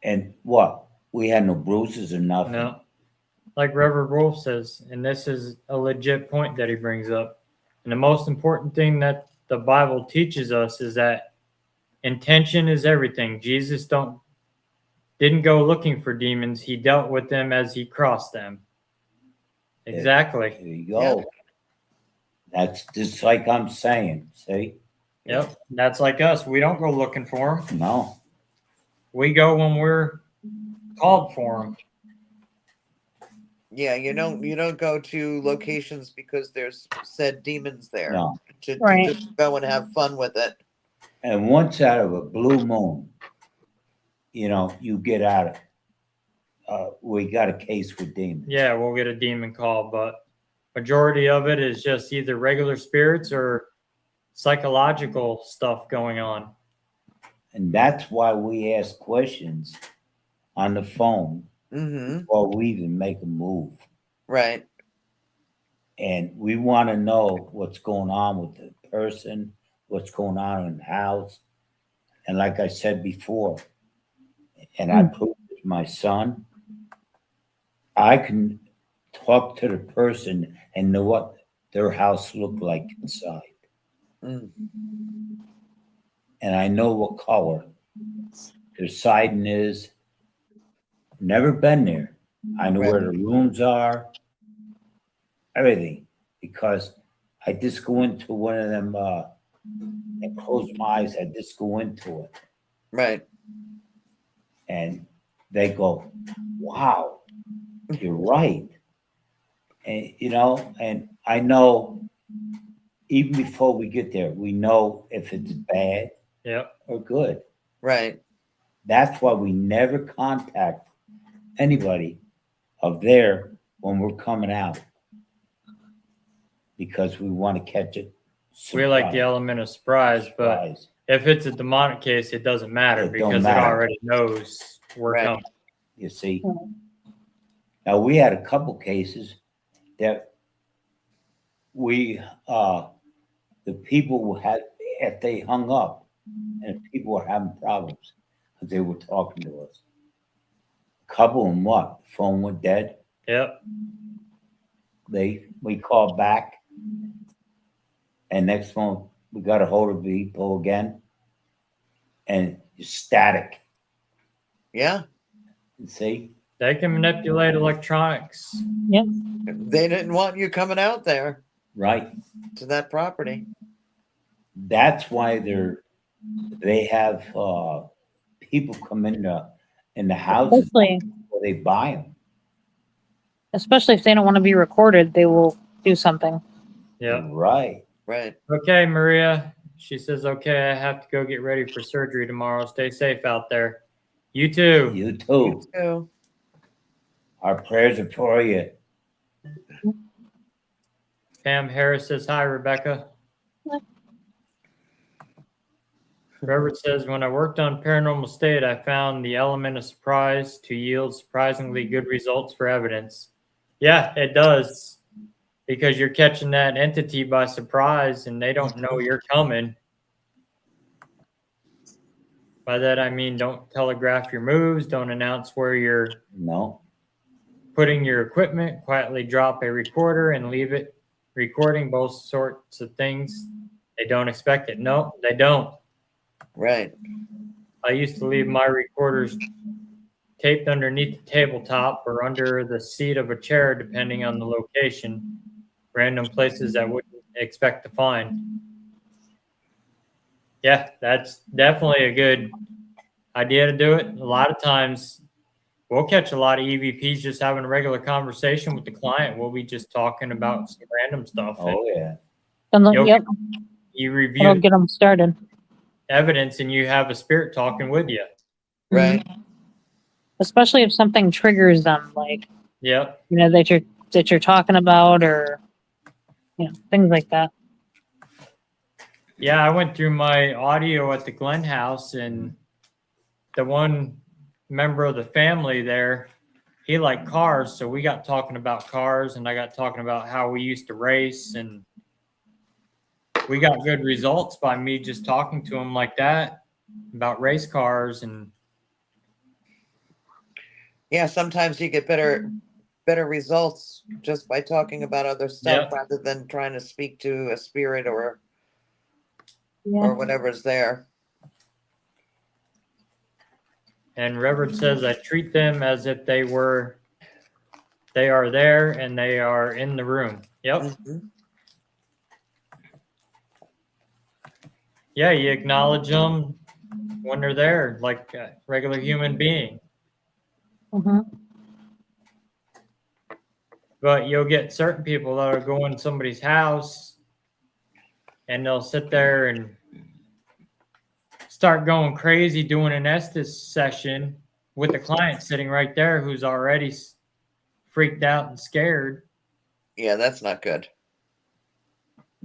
S4: and what? We had no bruises or nothing.
S1: No. Like Reverend Wolf says, and this is a legit point that he brings up. And the most important thing that the Bible teaches us is that intention is everything. Jesus didn't go looking for demons. He dealt with them as he crossed them. Exactly.
S4: There you go.
S2: Yeah.
S4: That's just like I'm saying. See?
S1: Yep. That's like us. We don't go looking for them.
S4: No.
S1: We go when we're called for them.
S2: Yeah, you don't go to locations because there's said demons there.
S4: No.
S2: To
S3: Right.
S2: just go and have fun with it.
S4: And once out of a blue moon, you get out of we got a case with demons.
S1: Yeah, we'll get a demon call, but majority of it is just either regular spirits or psychological stuff going on.
S4: And that's why we ask questions on the phone
S2: Mm-hmm.
S4: before we even make a move.
S2: Right.
S4: And we want to know what's going on with the person, what's going on in the house. And like I said before, and I proved it to my son, I can talk to the person and know what their house looked like inside.
S2: Mm.
S4: And I know what color their siding is. Never been there. I know where the rooms are, everything, because I just go into one of them and close my eyes. I just go into it.
S2: Right.
S4: And they go, wow, you're right. And, and I know even before we get there, we know if it's bad or good.
S2: Right.
S4: That's why we never contact anybody of there when we're coming out. because we want to catch it.
S1: We like the element of surprise, but
S4: Surprise.
S1: if it's a demonic case, it doesn't matter
S4: It don't
S1: because it
S4: matter.
S1: already knows we're
S2: Right.
S1: coming.
S4: You see.
S3: Right.
S4: Now we had a couple cases that we the people had, if they hung up and people were having problems because they were talking to us. A couple of them, what? The phone went dead.
S1: Yep.
S4: We called back, and next one we got a hold of people again, and it's static.
S2: Yeah.
S4: You see.
S1: They can manipulate electronics.
S2: They didn't want you coming out there
S4: Right.
S2: to that property.
S4: That's why they have people come in the houses where they buy them.
S3: Especially if they don't want to be recorded, they will do something.
S1: Yep.
S4: Right.
S2: Right.
S1: Okay, Maria. She says, okay, I have to go get ready for surgery tomorrow. Stay safe out there. You too.
S4: You
S2: You
S4: too.
S2: too.
S4: Our prayers are for you.
S1: Pam Harris says, hi, Rebecca.
S3: Hi.
S1: Robert says, when I worked on Paranormal State, I found the element of surprise to yield surprisingly good results for evidence. Yeah, it does. Because you're catching that entity by surprise and they don't know you're coming. By that, I mean, don't telegraph your moves. Don't announce where you're
S4: No.
S1: putting your equipment. Quietly drop a recorder and leave it recording both sorts of things. They don't expect it. No, they don't.
S2: Right.
S1: I used to leave my recorders taped underneath the tabletop or under the seat of a chair, depending on the location. Random places I wouldn't expect to find. Yeah, that's definitely a good idea to do it. A lot of times we'll catch a lot of EVPs just having a regular conversation with the client. We'll be just talking about some random stuff. And
S4: Oh yeah.
S3: And
S1: You'll-
S3: yep,
S1: you
S3: it'll
S1: review
S3: get them started.
S1: evidence and you have a spirit talking with you.
S2: Right.
S3: Especially if something triggers them, like
S1: Yep.
S3: that you're talking about, or things like that.
S1: Yeah, I went through my audio at the Glen House, and the one member of the family there, he liked cars, so we got talking about cars, and I got talking about how we used to race, and we got good results by me just talking to him like that about race cars. And
S2: Yeah, sometimes you get better results just by talking about other stuff rather than trying to speak to a spirit or whatever's there.
S1: And Reverend says, I treat them as if they are there and they are in the room. Yep.
S2: Mhm.
S1: Yeah, you acknowledge them when they're there, like a regular human being.
S3: Mm-hmm.
S1: But you'll get certain people that are going to somebody's house and they'll sit there and start going crazy doing an Estes session with the client sitting right there who's already freaked out and scared.
S2: Yeah, that's not good.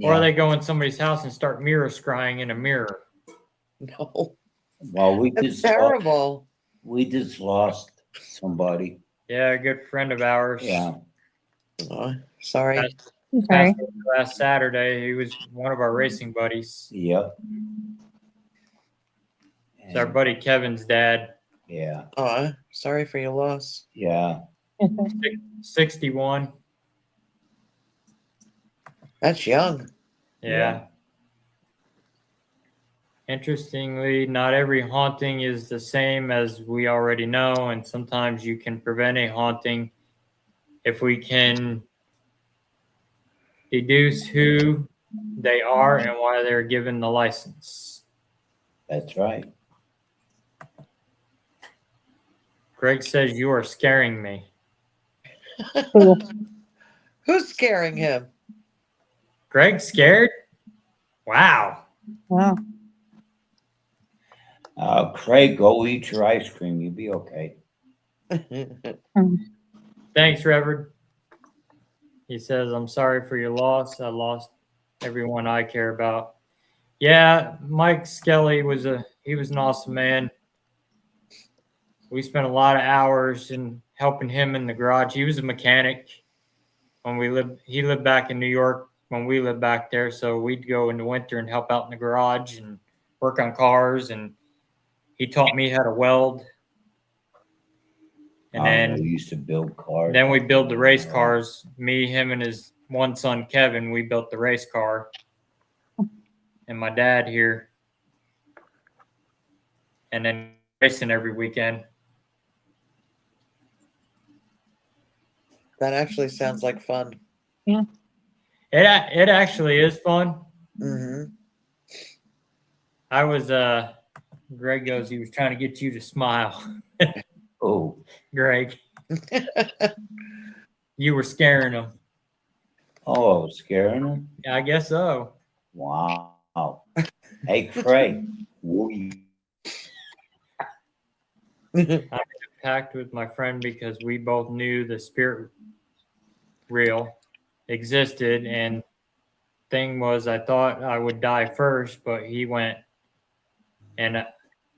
S1: Or they go in somebody's house and start mirror scrying in a mirror.
S2: No,
S4: Well,
S2: that's terrible.
S4: we just lost somebody.
S1: Yeah, a good friend of ours.
S4: Yeah.
S2: Oh, sorry.
S3: Sorry.
S1: Passed away last Saturday. He was one of our racing buddies.
S4: Yep.
S1: It's our buddy Kevin's dad,
S4: Yeah.
S2: Oh, sorry for your loss.
S4: Yeah.
S1: 61.
S2: That's young.
S1: Yeah. Interestingly, not every haunting is the same, as we already know, and sometimes you can prevent a haunting if we can deduce who they are and why they're given the license.
S4: That's right.
S1: Greg says, you are scaring me.
S3: Cool.
S2: Who's scaring him?
S1: Greg scared? Wow.
S3: Wow.
S4: Craig, go eat your ice cream. You'll be okay.
S1: Thanks, Reverend. He says, I'm sorry for your loss. I lost everyone I care about. Yeah, Mike Skelly was an awesome man. We spent a lot of hours in helping him in the garage. He was a mechanic when he lived back in New York when we lived back there. So we'd go in the winter and help out in the garage and work on cars. And he taught me how to weld. And
S4: we used to build cars.
S1: then we built the race cars. Me, him, and his one son, Kevin, we built the race car. And my dad here. And then racing every weekend.
S2: That actually sounds like fun.
S3: Yeah.
S1: It actually is fun.
S2: Mm-hmm.
S1: I was Greg goes, he was trying to get you to smile.
S4: Oh,
S1: Greg. You were scaring him.
S4: oh, I was scaring them?
S1: I guess so.
S4: Wow. Hey, Craig, will you?
S1: I packed with my friend because we both knew the spirit real existed, and thing was I thought I would die first, but he went and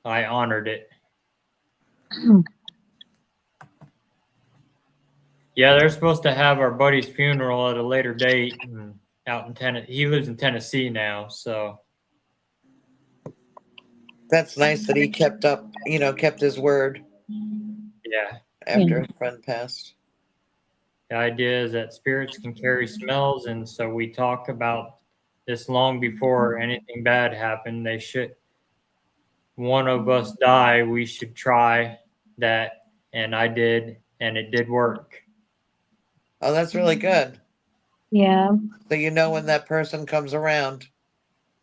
S1: I honored it. Yeah, they're supposed to have our buddy's funeral at a later date out in Tennessee. He lives in Tennessee now, so
S2: That's nice that he kept his word
S1: yeah.
S2: after his friend passed.
S1: The idea is that spirits can carry smells, and so we talk about this long before anything bad happened. One of us die, we should try that, and I did, and it did work.
S2: Oh, that's really good.
S3: Yeah,
S2: So you know when that person comes around.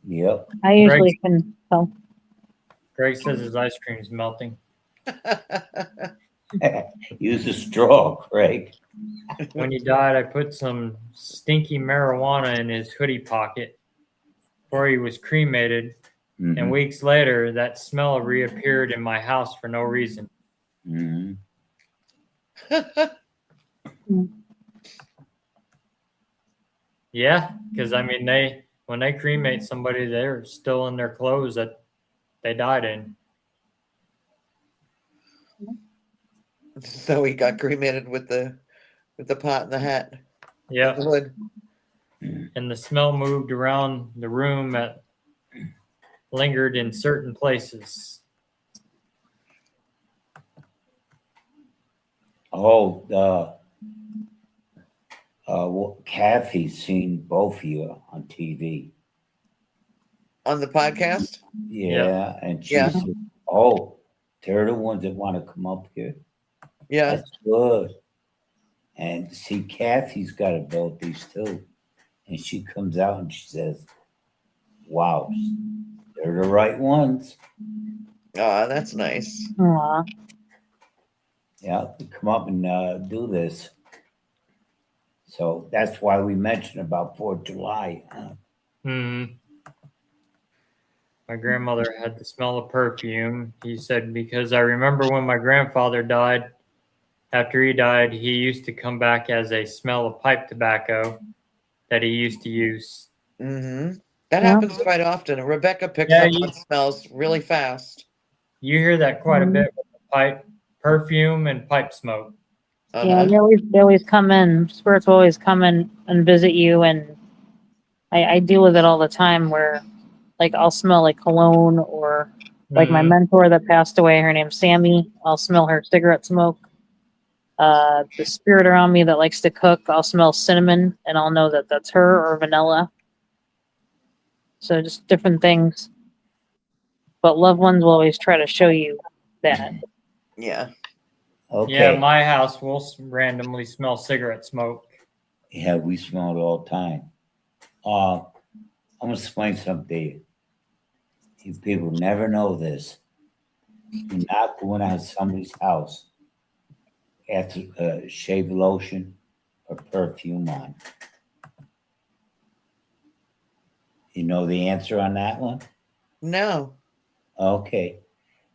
S4: Yep.
S3: I usually can tell.
S1: Greg says his ice cream is melting.
S4: Use a straw, Craig.
S1: When he died, I put some stinky marijuana in his hoodie pocket before he was cremated.
S4: Mhm.
S1: And weeks later, that smell reappeared in my house for no reason.
S4: Mhm.
S1: Yeah, because I mean, when they cremate somebody, they're still in their clothes that they died in.
S2: So he got cremated with the pot and the hat.
S1: Yeah,
S2: The hood.
S1: and the smell moved around the room lingered in certain places.
S4: Oh, well, Kathy's seen both of you on TV.
S2: On the podcast?
S4: Yeah, and she
S2: Yeah.
S4: said, oh, they're the ones that want to come up here.
S2: Yeah.
S4: That's good. And see, Kathy's got abilities too. And she comes out and she says, wow, they're the right ones.
S2: Oh, that's nice.
S3: Aw.
S4: Yeah, come up and do this. So that's why we mentioned about 4th of July.
S1: My grandmother had the smell of perfume. He said, because I remember when my grandfather died, after he died, he used to come back as a smell of pipe tobacco that he used to use.
S2: Mm-hmm. That
S3: Yeah.
S2: happens quite often. Rebecca picks
S1: Yeah,
S2: up on smells really fast.
S1: You hear that quite a bit with the pipe, perfume and pipe smoke.
S3: Yeah, they always come in. Spirits will always come in and visit you, and I deal with it all the time. Where, like, I'll smell like cologne, or like my mentor that passed away. Her name's Sammy. I'll smell her cigarette smoke. The spirit around me that likes to cook, I'll smell cinnamon, and I'll know that that's her, or vanilla. So just different things. But loved ones will always try to show you that.
S2: Yeah.
S4: Okay.
S1: Yeah, my house will randomly smell cigarette smoke.
S4: Yeah, we smell it all the time. I'm going to explain something to you. You people never know this. You're not going out of somebody's house after shave lotion or perfume on. You know the answer on that one?
S2: No.
S4: Okay.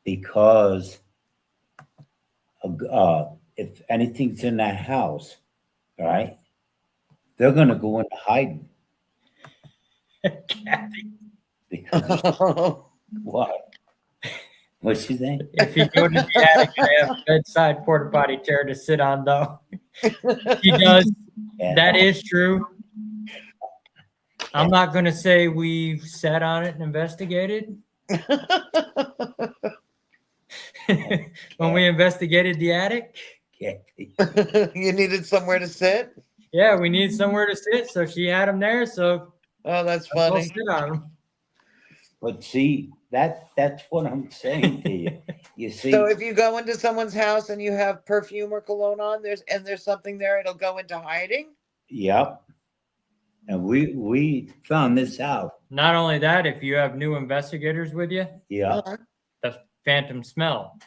S4: Because if anything's in that house, all right, they're gonna go into hiding
S1: Kathy,
S4: because what? What's she saying?
S1: if you go to the attic and have a bedside porta potty chair to sit on, though, she does.
S4: Yeah.
S1: That is true. I'm not going to say we've sat on it and investigated. When we investigated the attic,
S4: Kathy.
S2: You needed somewhere to sit?
S1: yeah, we need somewhere to sit, so she had them there. So
S2: Oh, that's
S1: I'll
S2: funny.
S1: sit on them.
S4: But see, that's what I'm saying to you. You see,
S2: So if you go into someone's house and you have perfume or cologne on, there's something there, it'll go into hiding?
S4: yep. And we found this out.
S1: Not only that, if you have new investigators with you,
S4: Yeah.
S2: Uh-huh.
S1: the phantom smell,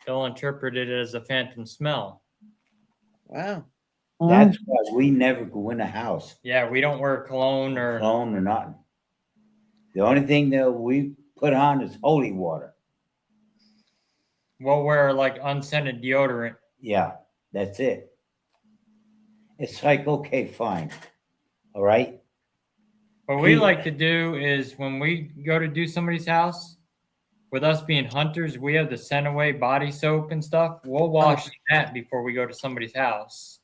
S1: they'll interpret it as a phantom smell.
S2: Wow.
S4: That's why we never go in a house,
S1: Yeah, we don't wear cologne or
S4: cologne or nothing. The only thing that we put on is holy water.
S1: we'll wear like unscented deodorant.
S4: Yeah, that's it. It's like, okay, fine. All right.
S1: What we
S4: He-
S1: like to do is when we go to do somebody's house, with us being hunters, we have the scent away body soap and stuff. We'll wash that before we go to somebody's house.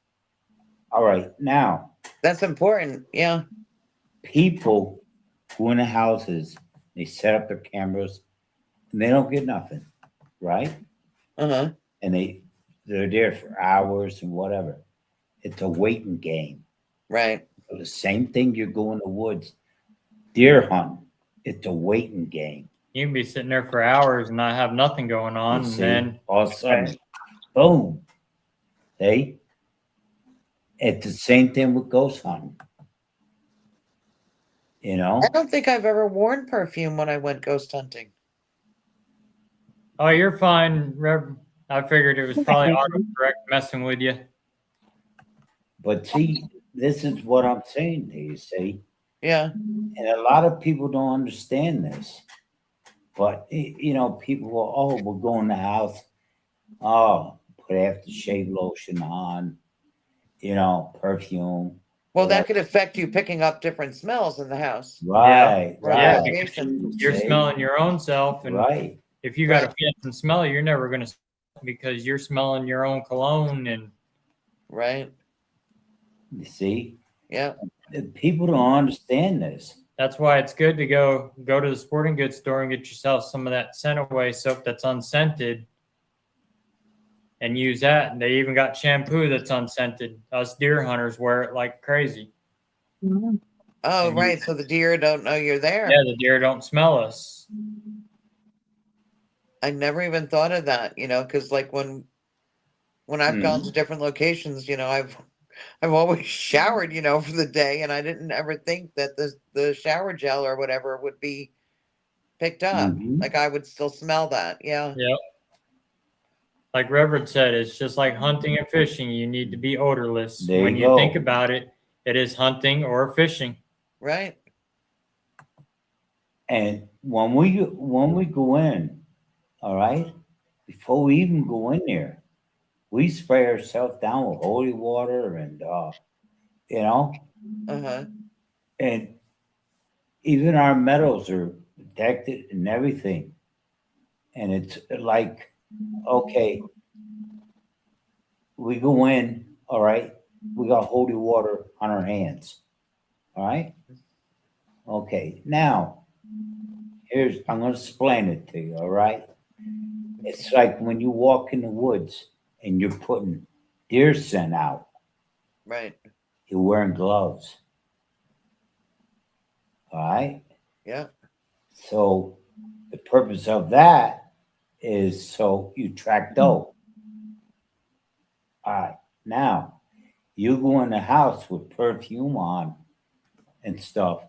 S4: All right. Now,
S2: That's important. Yeah.
S4: people go into houses, they set up their cameras, and they don't get nothing, right?
S2: Uh-huh.
S4: And they're there for hours and whatever. It's a waiting game.
S2: Right.
S4: The same thing, you go in the woods, deer hunting. It's a waiting game.
S1: You can be sitting there for hours and not have nothing going on,
S4: You
S1: and
S4: see,
S1: then
S4: all of a sudden, boom. Hey, it's the same thing with ghost hunting. You know,
S2: I don't think I've ever worn perfume when I went ghost hunting.
S1: oh, you're fine, Rev. I figured it was probably autocorrect messing with you.
S4: but see, this is what I'm saying to you. See,
S2: Yeah.
S4: and a lot of people don't understand this. But you know, people will, oh, we'll go in the house. Oh, put aftershave lotion on. You know, perfume.
S2: Well, that could affect you picking up different smells in the house.
S4: Right,
S2: Right.
S1: Yeah,
S4: right.
S2: Investigation.
S1: You're
S4: See?
S1: smelling your own self, and
S4: Right.
S1: if you got a phantom smell, you're never going to, because you're smelling your own cologne, and
S2: Right.
S4: You see,
S2: Yeah.
S4: people don't understand this.
S1: that's why it's good to go to the sporting goods store and get yourself some of that scent away soap that's unscented, and use that. And they even got shampoo that's unscented. Us deer hunters wear it like crazy.
S3: Mhm.
S2: Oh,
S1: And you-
S2: right. So the deer don't know you're there.
S1: Yeah, the deer don't smell us.
S2: I never even thought of that, because like when I've gone to different locations, I've always showered, for the day, and I didn't ever think that the shower gel or whatever would be picked up.
S4: Mhm.
S2: Like I would still smell that. Yeah.
S1: Yep. Like Reverend said, it's just like hunting and fishing. You need to be odorless.
S4: There
S1: When
S4: you
S1: you
S4: go.
S1: think about it, it is hunting or fishing.
S2: Right.
S4: And when we go in, all right, before we even go in there, we spray ourselves down with holy water and you know,
S2: Uh-huh.
S4: and even our metals are protected and everything. And it's like, okay, we go in, all right, we got holy water on our hands. All right. Okay, now I'm gonna explain it to you, all right? It's like when you walk in the woods and you're putting deer scent out,
S2: Right.
S4: you're wearing gloves. All right.
S2: Yeah.
S4: So the purpose of that is so you track doe. All right. Now you go in the house with perfume on and stuff.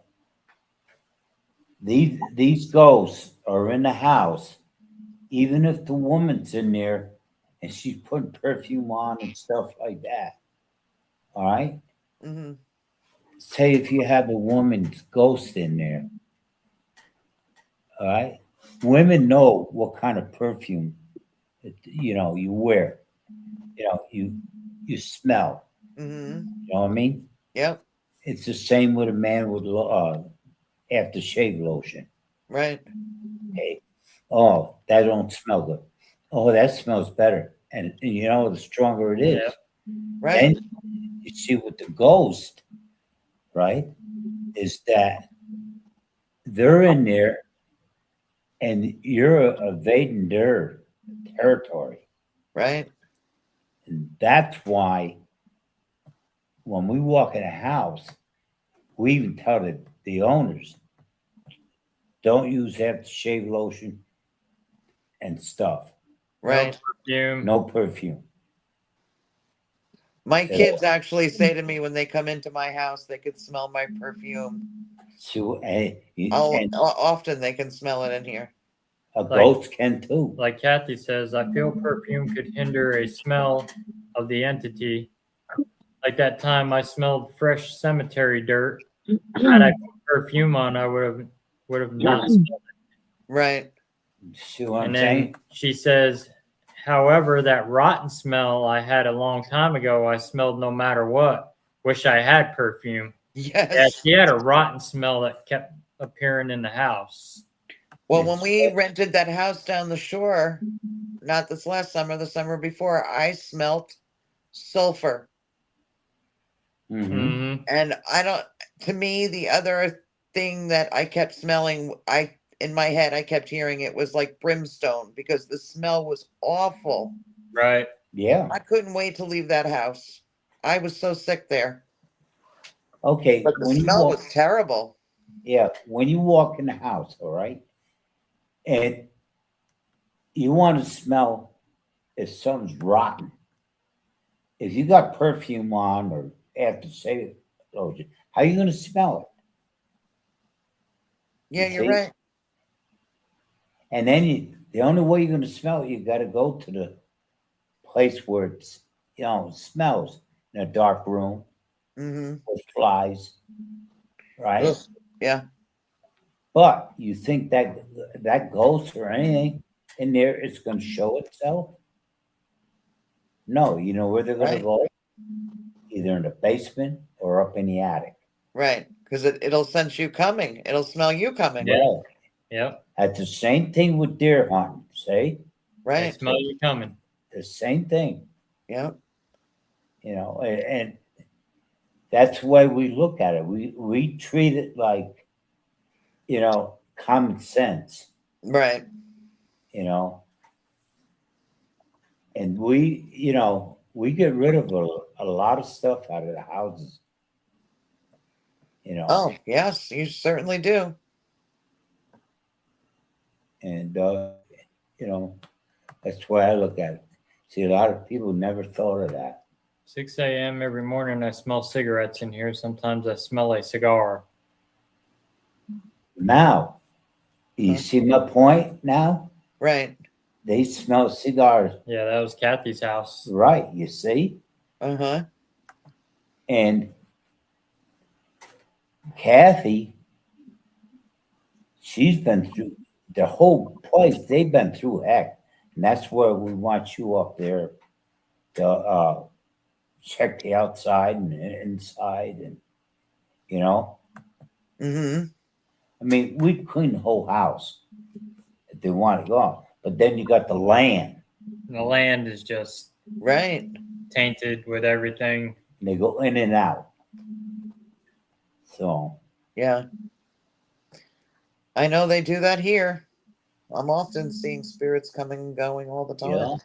S4: These ghosts are in the house, even if the woman's in there and she's putting perfume on and stuff like that. All right.
S2: Mm-hmm.
S4: Say if you have a woman's ghost in there. All right. Women know what kind of perfume you wear. You smell.
S2: Mm-hmm.
S4: You know what I mean?
S2: Yep.
S4: it's the same with a man with aftershave lotion.
S2: Right.
S4: Okay. Oh, that don't smell good. Oh, that smells better. And you know, the stronger it is.
S1: Yeah.
S2: Right.
S4: Then you see with the ghost, right, is that they're in there and you're evading their territory.
S2: Right.
S4: And that's why when we walk in a house, we even tell the owners, don't use aftershave lotion and stuff.
S2: Right.
S1: Perfume.
S4: No perfume.
S2: My
S4: Yeah.
S2: kids actually say to me when they come into my house, they could smell my perfume.
S4: So, and
S2: Often they can smell it in here.
S4: a ghost can too.
S1: Like Kathy says, I feel perfume could hinder a smell of the entity. Like that time I smelled fresh cemetery dirt. Had I put perfume on, I would have not smelled it.
S2: Right.
S4: See what I'm
S1: And
S4: saying?
S1: then she says, however, that rotten smell I had a long time ago, I smelled no matter what. Wish I had perfume. Yeah,
S2: Yes.
S1: she had a rotten smell that kept appearing in the house.
S2: Well, when we rented that house down the shore, not this last summer, the summer before, I smelt sulfur.
S4: Mhm.
S1: Mm-hmm.
S2: And to me, the other thing that I kept smelling, in my head, I kept hearing it was like brimstone because the smell was awful.
S1: Right.
S4: Yeah.
S2: I couldn't wait to leave that house. I was so sick there.
S4: Okay.
S2: But the
S4: When you
S2: smell
S4: walk,
S2: was terrible.
S4: yeah, when you walk in the house, all right, and you want to smell if something's rotten. If you got perfume on or aftershave lotion, how are you going to smell it?
S2: Yeah,
S4: You
S2: you're
S4: see?
S2: right.
S4: And then the only way you're going to smell it, you got to go to the place where it's, it smells in a dark room
S2: Mm-hmm.
S4: with flies, right?
S2: Ugh. Yeah.
S4: But you think that ghost or anything in there is going to show itself? No, you know where they're going to
S2: Right.
S4: go? Either in the basement or up in the attic.
S2: Right. Because it'll sense you coming. It'll smell you coming.
S1: Yeah. Yep.
S4: That's the same thing with deer hunting, see?
S1: They
S2: Right.
S1: smell you coming.
S4: The same thing,
S2: Yeah.
S4: and that's the way we look at it. We treat it like, common sense,
S2: Right.
S4: And we get rid of a lot of stuff out of the houses,
S2: Oh, yes, you certainly do.
S4: and that's the way I look at it. See, a lot of people never thought of that.
S1: 6 a.m. every morning, I smell cigarettes in here. Sometimes I smell a cigar.
S4: Now, you see my point now?
S2: Right.
S4: They smell cigars.
S1: Yeah, that was Kathy's house.
S4: Right, you see?
S2: Uh-huh.
S4: And Kathy, she's been through the whole place. They've been through heck. And that's where we want you up there to check the outside and the inside. And,
S2: Mm-hmm.
S4: I mean, we clean the whole house if they want to go. But then you got the land.
S1: And the land is just
S2: Right.
S1: tainted with everything.
S4: And they go in and out. So,
S2: Yeah. I know they do that here. I'm often seeing spirits coming and going all the time.
S4: yeah.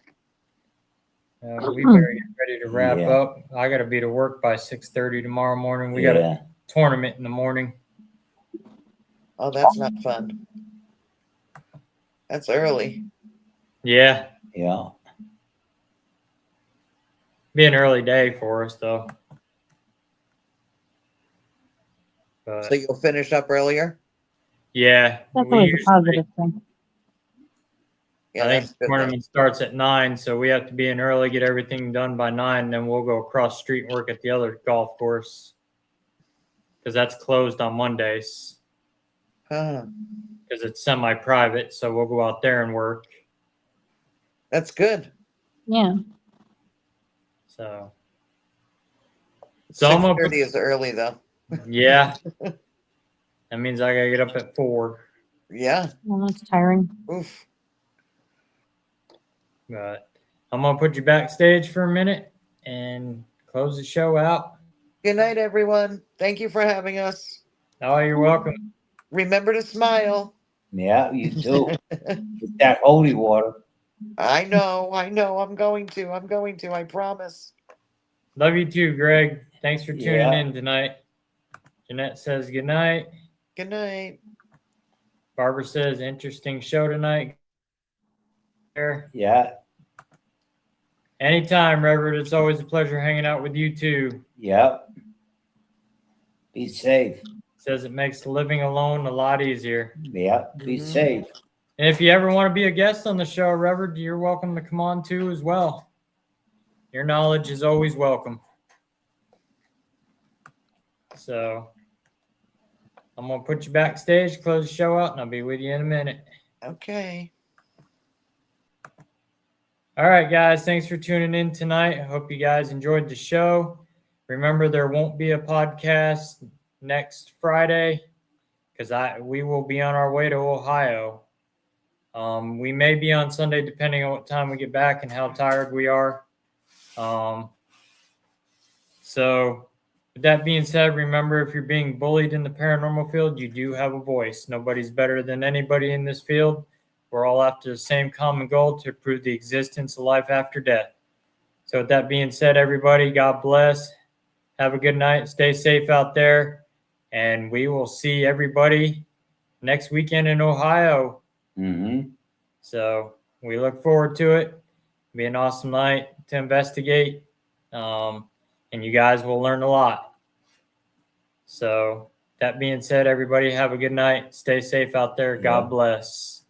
S1: We better get ready to wrap
S4: Yeah.
S1: up. I got to be to work by 6:30 tomorrow morning. We got a tournament in the morning.
S2: Oh, that's not fun. That's early.
S1: Yeah,
S4: Yeah.
S1: be an early day for us though. But
S2: So you'll finish up earlier?
S1: yeah,
S3: That's
S1: we
S3: always a
S1: usually,
S3: positive thing.
S2: Yeah,
S1: I think
S2: that's
S1: the
S2: good. then.
S1: tournament starts at 9, so we have to be in early, get everything done by 9, and then we'll go across the street and work at the other golf course because that's closed on Mondays
S2: Huh.
S1: because it's semi-private. So we'll go out there and work.
S2: That's good.
S3: Yeah.
S1: So I'm gonna
S2: 6:30 is early though.
S1: Yeah. That means I gotta get up at 4.
S2: Yeah.
S3: Well, that's tiring.
S2: Oof.
S1: But I'm gonna put you backstage for a minute and close the show out.
S2: Good night, everyone. Thank you for having us.
S1: Oh, you're welcome.
S2: Remember to smile.
S4: Yeah, you too. Get that holy water.
S2: I know. I'm going to. I promise.
S1: Love you too, Greg. Thanks for tuning
S4: Yeah.
S1: in tonight. Jeanette says good night.
S2: Good night.
S1: Barbara says interesting show tonight. There.
S4: Yeah,
S1: Anytime, Reverend. It's always a pleasure hanging out with you too.
S4: yeah. Be safe.
S1: Says it makes living alone a lot easier.
S4: Yeah, be
S2: Mhm.
S4: safe.
S1: And if you ever want to be a guest on the show, Reverend, you're welcome to come on too as well. Your knowledge is always welcome. So I'm gonna put you backstage, close the show out, and I'll be with you in a minute.
S2: Okay.
S1: All right, guys, thanks for tuning in tonight. I hope you guys enjoyed the show. Remember, there won't be a podcast next Friday because we will be on our way to Ohio. We may be on Sunday depending on what time we get back and how tired we are. So with that being said, remember, if you're being bullied in the paranormal field, you do have a voice. Nobody's better than anybody in this field. We're all after the same common goal to prove the existence of life after death. So with that being said, everybody, God bless. Have a good night. Stay safe out there. And we will see everybody next weekend in Ohio.
S4: Mm-hmm.
S1: So we look forward to it. It'll be an awesome night to investigate. And you guys will learn a lot. So that being said, everybody have a good night. Stay safe out there. God bless.